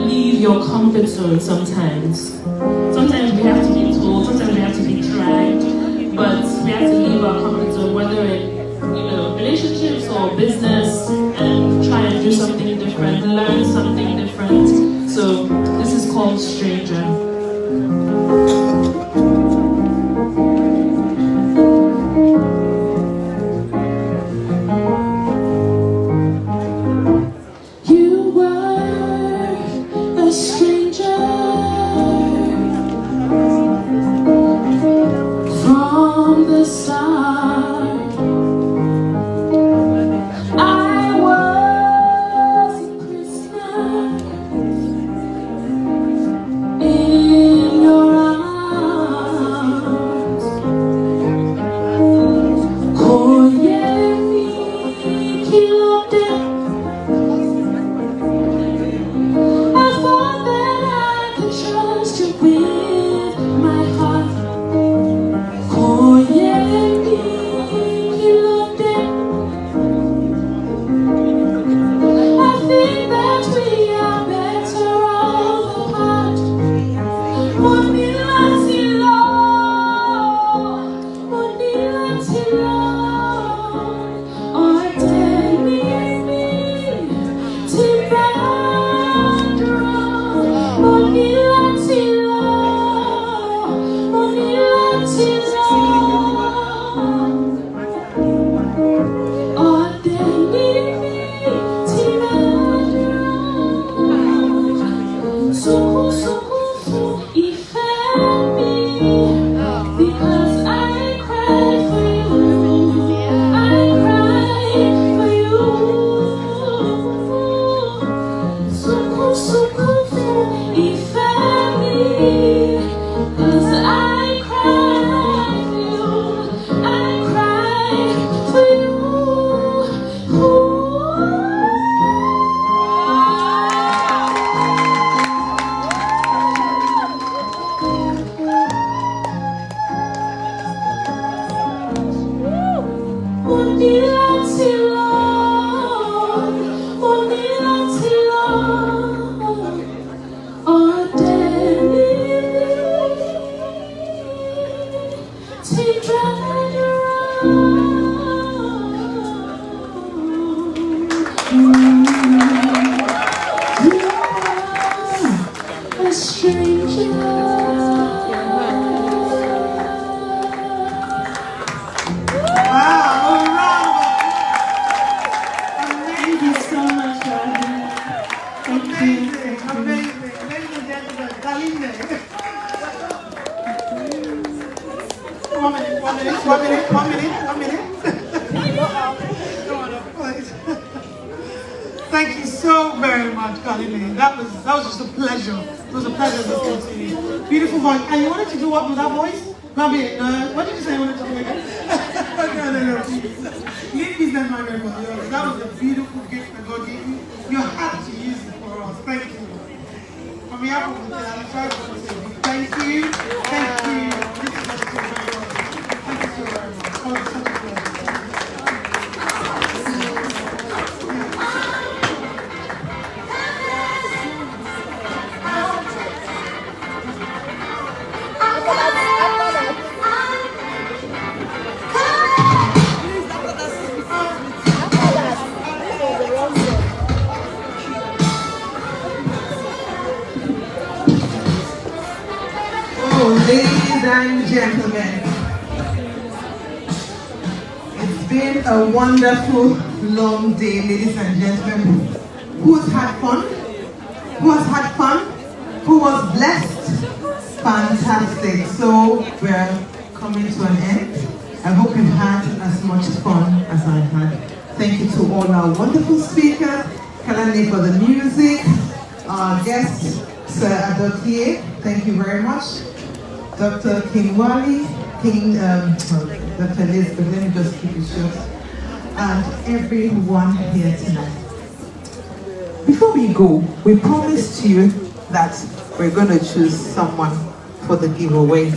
leave your comfort zone sometimes. Sometimes we have to be told, sometimes we have to be dragged, but we have to leave our comfort zone, whether in relationships or business, and try and do something different, learn something different. So this is called Stranger. Or tell me A stranger. Thank you so much, Robbie. Thank you. Amazing. Ladies and gentlemen, Kalinde. One minute. Thank you so very much, Kalinde. That was just a pleasure. It was a pleasure listening to you. Beautiful voice. And you wanted to do what with that voice? Maybe, what did you say you wanted to do again? No. Leave business magnet for yours. That was a beautiful gift that God gave you. You had to use it for us. Thank you. On behalf of the Kilali tribe, thank you. Thank you. This is what it's all about. Thank you so very much. Oh, it's such a pleasure. Ladies and gentlemen, it's been a wonderful long day, ladies and gentlemen. Who's had fun? Who has had fun? Who was blessed? Fantastic. So we're coming to an end. I hope you've had as much fun as I had. Thank you to all our wonderful speakers, Kilali for the music, our guest, Sir Adokie, thank you very much. Dr. Kilali, Dr. Elizabeth, let me just keep it short, and everyone here tonight. Before we go, we promised you that we're going to choose someone for the giveaway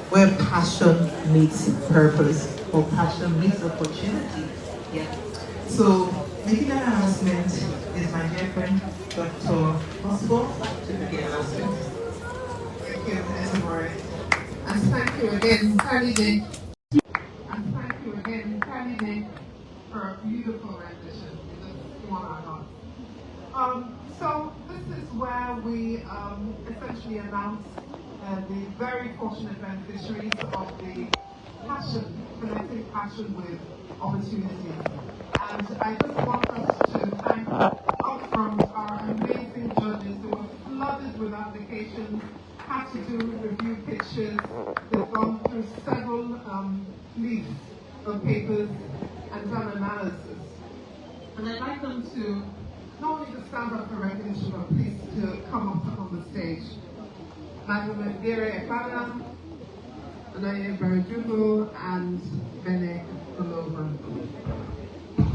where passion meets purpose, or passion meets opportunity. Yeah. So, making an announcement is my dear friend, Dr. Osborne, to make the announcement. Thank you, Esmore. And thank you again, Kalinde. And thank you again, Kalinde, for a beautiful rendition. Just one or not. So this is where we essentially announce the very fortunate beneficiaries of the passion, connecting passion with opportunity. And I just want us to thank upfront our amazing judges who were flooded with applications, had to do review pictures, they've gone through several leaves of papers and done analysis. And I'd like them to not only to stand up for recognition, but please to come up on the stage. Madam Ndere Ekpada, Anaye Barajugo, and Bene Kolova.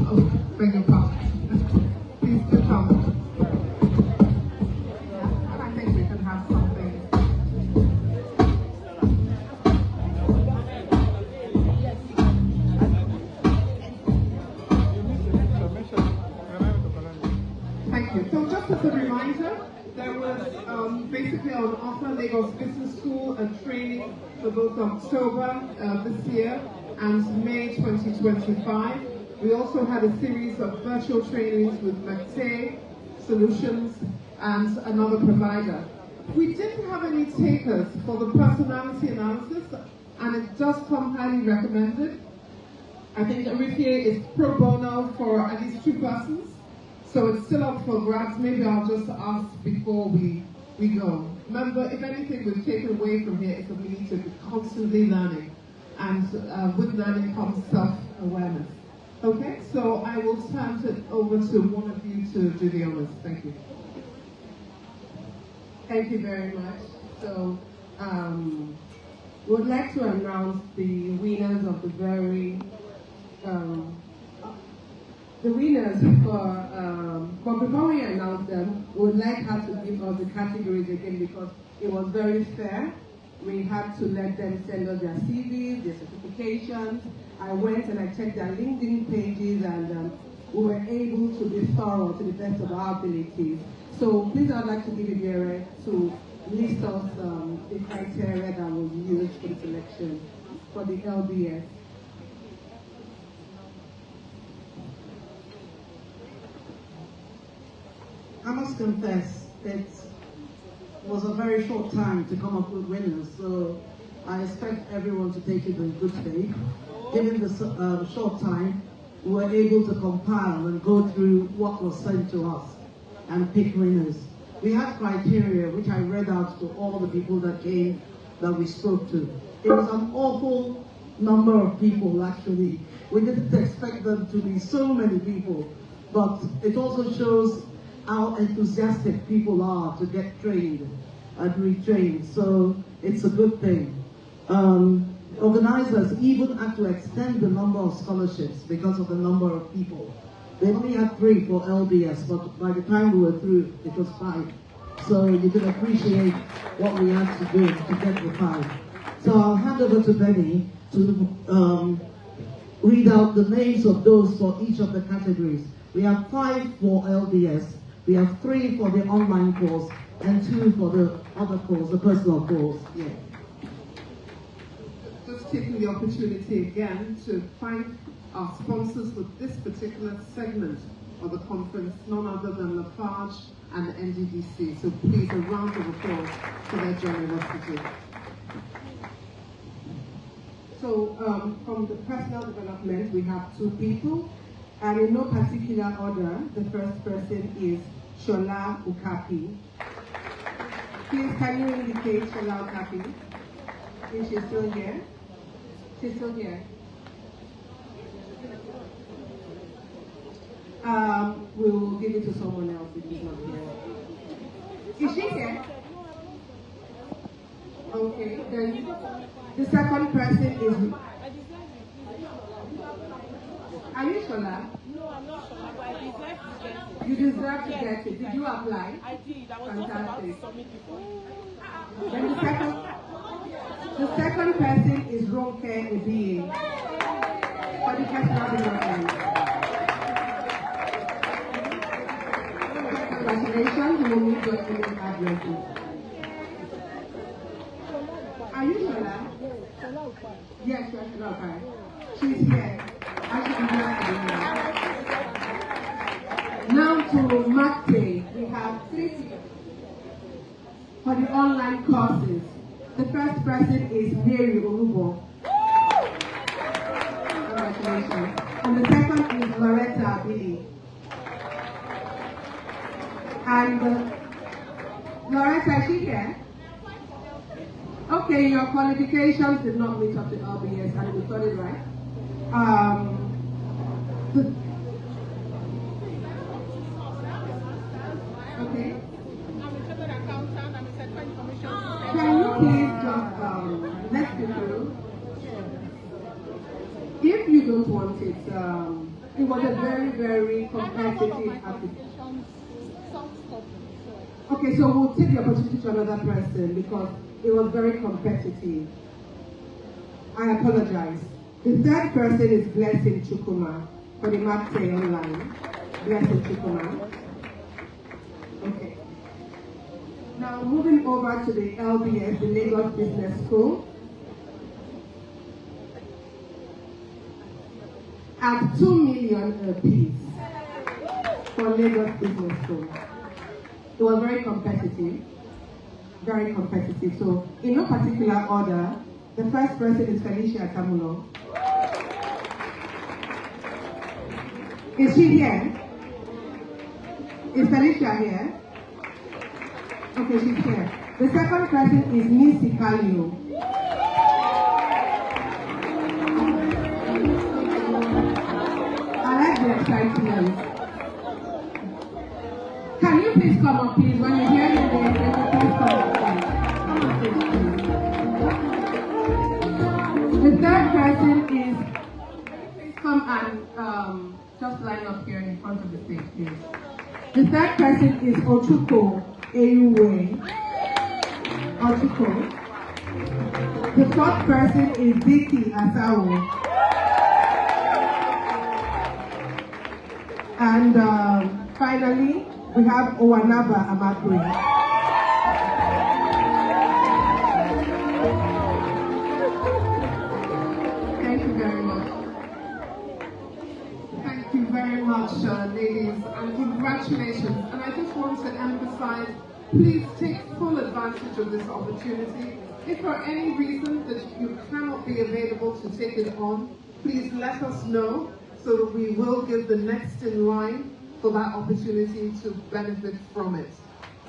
Oh, beg your pardon. Please to come. I think we can have something. Thank you. So just as a reminder, there was basically on offer Lagos Business School a training for both October this year and May 2025. We also had a series of virtual trainings with McTay Solutions and another provider. We didn't have any takers for the personality analysis, and it does come highly recommended. I think Arifique is pro bono for at least 2 persons. So it's still up for grabs. Maybe I'll just ask before we go. Remember, if anything we've taken away from here is that we need to be constantly learning. And with learning comes self-awareness. Okay, so I will turn it over to one of you to do the honors. Thank you. Thank you very much. So, we would like to announce the winners of the very the winners but before we announce them, we would like her to give us the categories again because it was very fair. We had to let them send us their CVs, their certifications. I went and I checked their LinkedIn pages and we were able to be thorough to the best of our abilities. So please I'd like to give you Gere to list us the criteria that was used for the selection for the LBS. I must confess, it was a very short time to come up with winners, so I expect everyone to take it in good faith. Given the short time, we were able to compile and go through what was sent to us and pick winners. We had criteria which I read out to all the people that came, that we spoke to. It was an awful number of people, actually. We didn't expect them to be so many people, but it also shows how enthusiastic people are to get trained and retrained, so it's a good thing. Organizers even had to extend the number of scholarships because of the number of people. They only had 3 for LBS, but by the time we were through, it was 5. So you can appreciate what we had to do to get the 5. So I'll hand over to Benny to read out the names of those for each of the categories. We have 5 for LBS, we have 3 for the online course, and 2 for the other course, the personal course. Yeah. Just taking the opportunity again to thank our sponsors for this particular segment of the conference, none other than Lafarge and the NGDC. So please, a round of applause for their generosity. So from the personal development, we have 2 people, and in no particular order, the first person is Shola Ukapi. Please, can you indicate Shola Ukapi? Is she still here? She's still here. We will give it to someone else if she's not here. Is she here? Okay, then the second person is... Are you Shola? No, I'm not Shola, but I deserve to get it. You deserve to get it. Did you apply? I did. I was just about to submit before. Then the second person is Ronke Ebiye for the personal development. Congratulations, you will meet your email addresses. Are you Shola? Yes, you're Shola, okay. She's here. I should be glad to be here. Now to Mate, we have 3 people for the online courses. The first person is Mary Olubo. Congratulations. And the second is Loretta Billy. And Loretta, is she here? Okay, your qualifications did not meet up to LBS, and we got it right. Okay. Can you please just let's go through? If you don't want it, it was a very, very competitive application. Okay, so we'll take the opportunity to another person because it was very competitive. I apologize. The third person is Blessing Chukuma for the Mate online. Blessing Chukuma. Okay. Now moving over to the LBS, the Lagos Business School. At 2 million apiece for Lagos Business School. It was very competitive. Very competitive. So in no particular order, the first person is Felicia Tamulo. Is she here? Is Felicia here? Okay, she's here. The second person is Missy Kalio. I like the excitement. Can you please come up, please? When you hear your name, please come up, please. Come up, please. The third person is, please come and just line up here in front of the stage, please. The third person is Ochuko Eyuwe. Ochuko. The fourth person is Vicky Asawo. And finally, we have Owanaba Amakwe. Thank you very much. Thank you very much. much, ladies, and congratulations. And I just want to emphasize, please take full advantage of this opportunity. If for any reason that you cannot be available to take it on, please let us know so that we will give the next in line for that opportunity to benefit from it.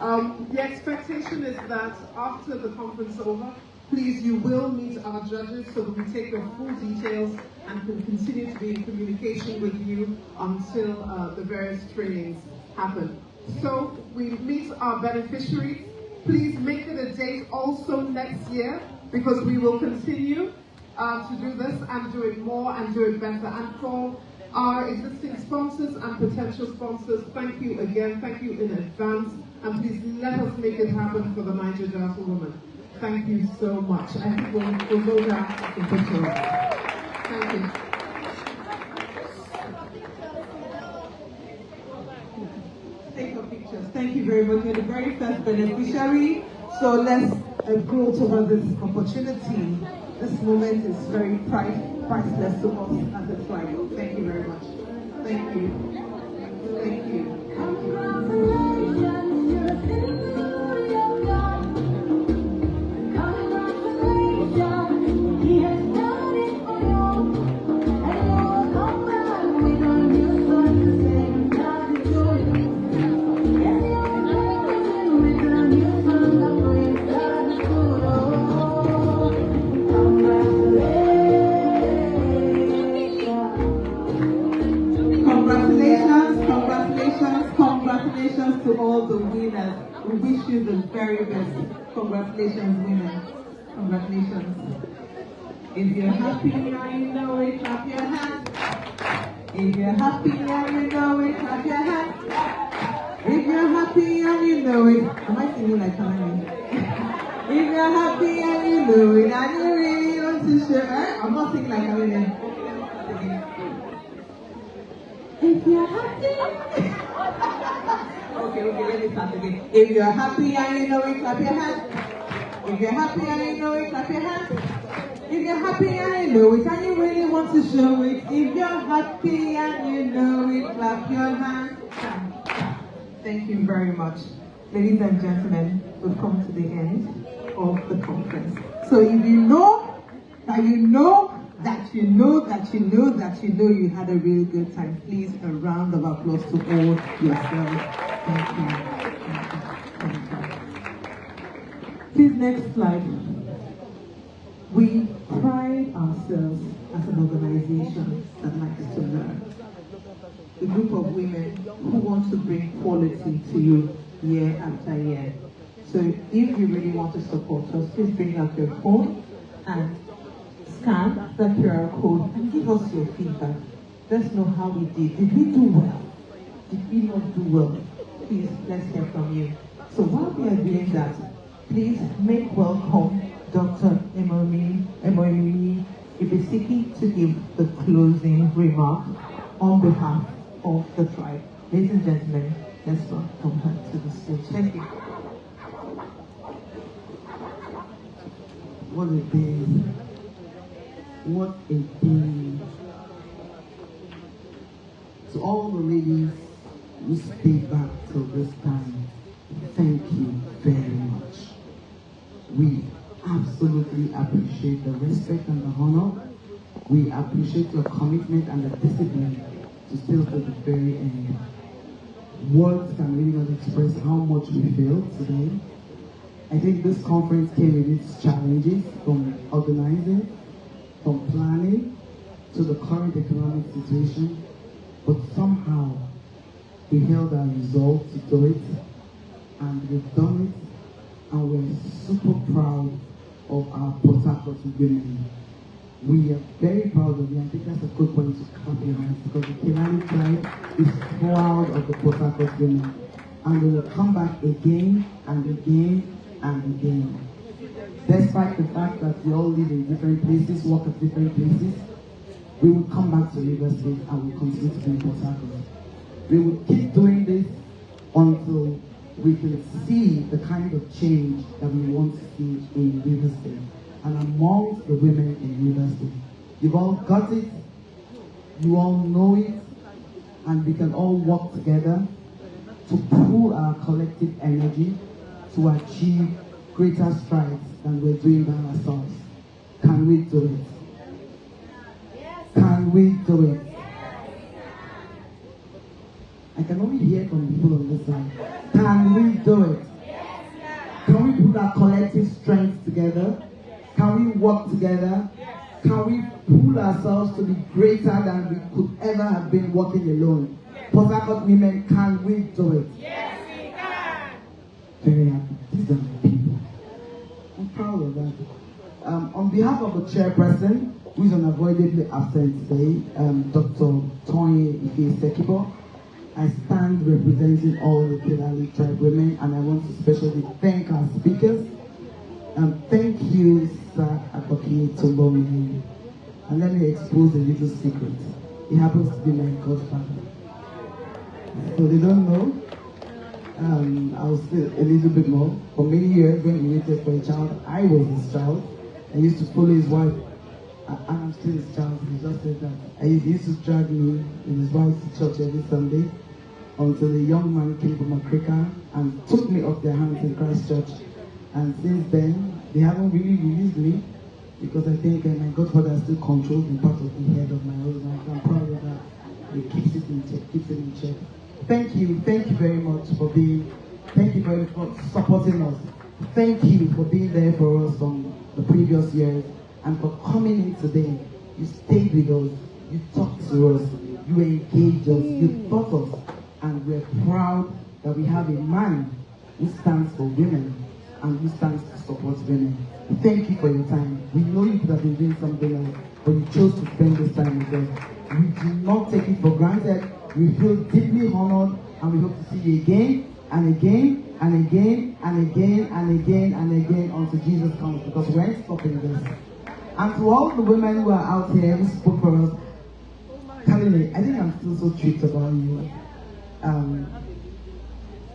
The expectation is that after the conference is over, please, you will meet our judges so that we take your full details and can continue to be in communication with you until the various trainings happen. So we meet our beneficiaries. Please make it a date also next year, because we will continue to do this and do it more and do it better. And for our existing sponsors and potential sponsors, thank you again, thank you in advance, and please let us make it happen for the Niger Delta women. Thank you so much. I think we'll go down in picture. Thank you. Take your pictures. Thank you very much. You're the very first beneficiary. So let's grow toward this opportunity. This moment is very priceless to us as a tribe. Thank you very much. Thank you. Thank you. Thank you. Congratulations to all the winners. We wish you the very best. Congratulations, women. Congratulations. If you're happy and you know it, clap your hands. If you're happy and you know it, clap your hands. If you're happy and you know it, am I singing like Kilali? If you're happy and you know it, and you really want to share, I'm not singing like Kilali. If you're happy. Okay, let me start again. If you're happy and you know it, clap your hands. If you're happy and you know it, clap your hands. If you're happy and you know it, and you really want to show it. If you're happy and you know it, clap your hands. Thank you very much. Ladies and gentlemen, we've come to the end of the conference. So if you know that you know that you know that you know that you know you had a really good time, please a round of applause to all yourselves. Thank you. Thank you. Please, next slide. We pride ourselves as an organization that likes to learn. A group of women who want to bring quality to you year after year. So if you really want to support us, please bring out your phone and scan the QR code and give us your feedback. Let's know how we did. Did we do well? Did we not do well? Please, let's hear from you. So while we are doing that, please make welcome Dr. Emomi Ibisiki to give the closing remark on behalf of the tribe. Ladies and gentlemen, let's welcome her to the stage. Thank you. What a day. What a day. To all the ladies who stayed back till this time, thank you very much. We absolutely appreciate the respect and the honor. We appreciate your commitment and the discipline to still to the very end. Words can really not express how much we feel today. I think this conference came with its challenges, from organizing, from planning, to the current economic situation, but somehow we held our resolve to do it, and we've done it, and we're super proud of our Port Harcourt women. We are very proud of you. I think that's a good point to clap your hands, because the Kilali tribe is proud of the Port Harcourt women, and we will come back again and again and again. Despite the fact that we all live in different places, work at different places, we will come back to River State and we will continue to be in Port Harcourt. We will keep doing this until we can see the kind of change that we want to see in River State and amongst the women in River State. You've all got it, you all know it, and we can all work together to pool our collective energy to achieve greater strides than we're doing by ourselves. Can we do it? Can we do it? I can only hear from people on this side. Can we do it? Can we put our collective strength together? Can we work together? Can we pull ourselves to be greater than we could ever have been working alone? Port Harcourt women, can we do it? Yes, we can. Very happy. These are my people. I'm proud of that. On behalf of the chairperson, who is unavoidably absent today, Dr. Tony Ifesekibo, I stand representing all the Kilali tribe women, and I want to especially thank our speakers. Thank you, Sir Akoki Tombomi. And let me expose a little secret. He happens to be my godfather. So they don't know. I'll say a little bit more. For many years, when he waited for a child, I was his child. I used to follow his wife. And I'm still his child. He just said that. He used to drag me and his wife to church every Sunday until a young man came from Africa and took me off their hands in Christ Church. And since then, they haven't really released me because I think my godfather still controls the part of the head of my own life. I'm proud of that. He keeps it in check, keeps it in check. Thank you very much for being, thank you very much for supporting us. Thank you for being there for us on the previous years and for coming in today. You stayed with us, you talked to us, you engaged us, you taught us, and we're proud that we have a man who stands for women and who stands to support women. Thank you for your time. We know you could have been doing something else, but you chose to spend this time with us. We do not take it for granted. We feel deeply honored, and we hope to see you again and again and again and again and again and again until Jesus comes, because we ain't stopping this. And to all the women who are out here who spoke for us, Kilali, I think I'm still so tricked about you.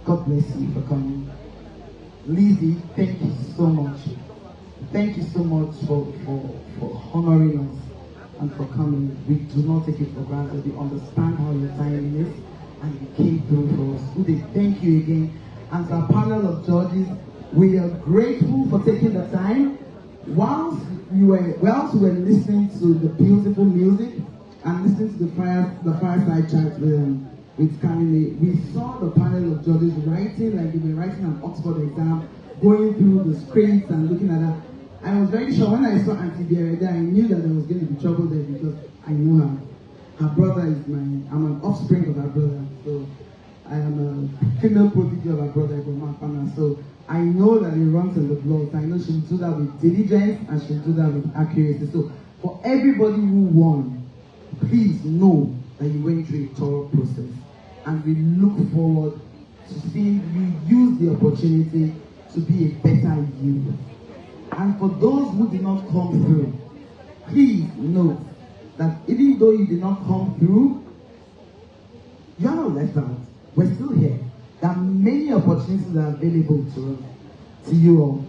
God bless you for coming. Lizzie, thank you so much. Thank you so much for honoring us and for coming. We do not take it for granted. We understand how your timing is, and you came through for us. Ude, thank you again. And to our panel of judges, we are grateful for taking the time. Whilst we were listening to the beautiful music and listening to the fireside chat with Kilali, we saw the panel of judges writing like they were writing an Oxford exam, going through the scripts and looking at that. I was very sure when I saw Auntie Biere there, I knew that there was going to be trouble there because I knew her. Her brother is I'm an offspring of her brother, so I am a female prodigy of her brother, so I know that it runs in the blood. So I know she'll do that with diligence and she'll do that with accuracy. So for everybody who won, please know that you went through a thorough process, and we look forward to seeing you use the opportunity to be a better you. And for those who did not come through, please know that even though you did not come through, you are not left out. We're still here. There are many opportunities that are available to us, to you all.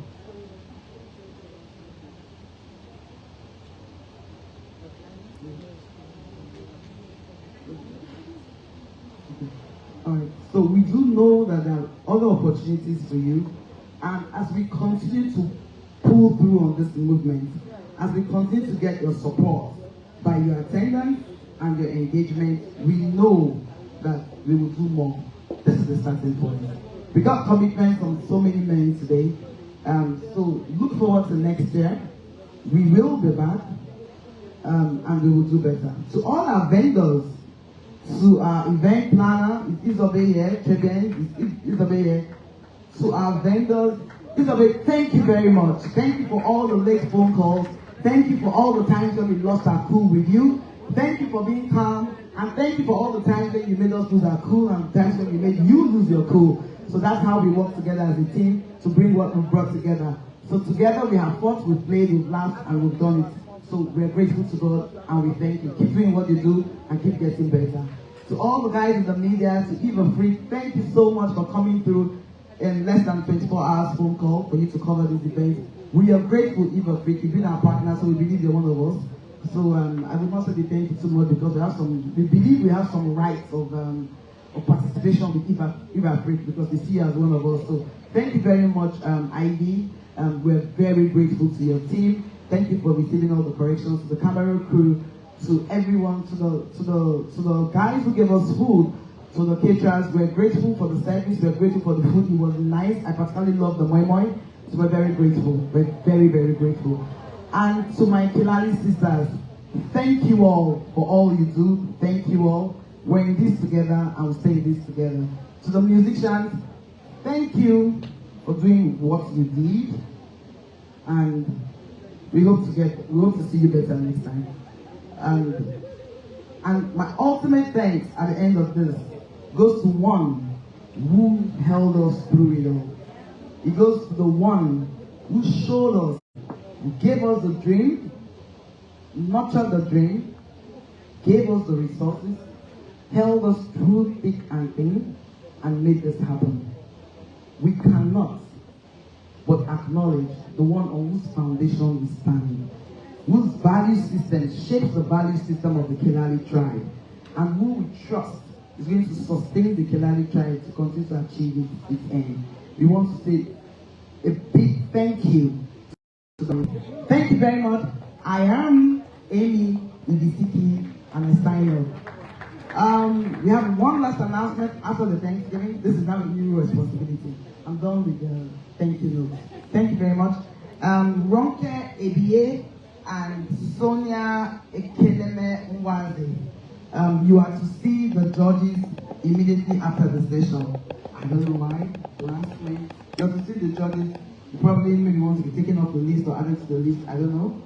Alright, so we do know that there are other opportunities for you, and as we continue to pull through on this movement, as we continue to get your support by your attendance and your engagement, we know that we will do more. This is the starting point. We got commitments from so many men today, so look forward to next year. We will be back, and we will do better. To all our vendors, to our event planner, is Isobe here, Isobe here. To our vendors, Isobe, thank you very much. Thank you for all the late phone calls. Thank you for all the times when we lost our cool with you. Thank you for being calm. And thank you for all the times when you made us lose our cool and times when we made you lose your cool. So that's how we work together as a team to bring what we've brought together. So together we have fought, we've played, we've laughed, and we've done it. So we're grateful to God, and we thank you. Keep doing what you do and keep getting better. To all the guys in the media, to EveafriqueNews, thank you so much for coming through in less than 24 hours phone call for you to cover this event. We are grateful, EveafriqueNews. You've been our partner, so we believe you're one of us. So I would not say the thank you too much because we believe we have some rights of participation with EveafriqueNews because they see as one of us. So thank you very much, Ivy. We're very grateful to your team. Thank you for receiving all the corrections, to the camera crew, to everyone, to the guys who gave us food, to the caterers. We're grateful for the service. We're grateful for the food. It was nice. I particularly love the moi moi. So we're very grateful. We're very, very grateful. And to my Kilali sisters, thank you all for all you do. Thank you all. We're in this together and we'll stay in this together. To the musicians, thank you for doing what you did. And we hope to see you better next time. And my ultimate thanks at the end of this goes to one who held us through it all. It goes to the one who showed us, who gave us the dream, nurtured the dream, gave us the resources, held us through thick and thin, and made this happen. We cannot but acknowledge the one on whose foundation we stand, whose value system shapes the value system of the Kilali tribe, and who we trust is going to sustain the Kilali tribe to continue to achieve its end. We want to say a big thank you to them. Thank you very much. I am Amy Ndisiki, and I sign off. We have one last announcement after the Thanksgiving. This is now a new responsibility. I'm done with the thank you note. Thank you very much. Ronke Ebie and Sonia Ekeleme Nwaze. You are to see the judges immediately after the session. I don't know why. Last week. You have to see the judges. You probably maybe want to be taken off the list or added to the list. I don't know.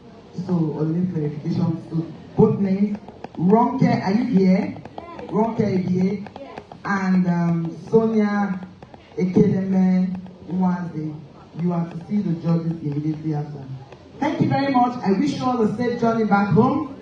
So, on the clarification to both names. Ronke, are you here? Ronke Ebie and Sonia Ekeleme Nwaze. You are to see the judges immediately after. Thank you very much. I wish you all a safe journey back home.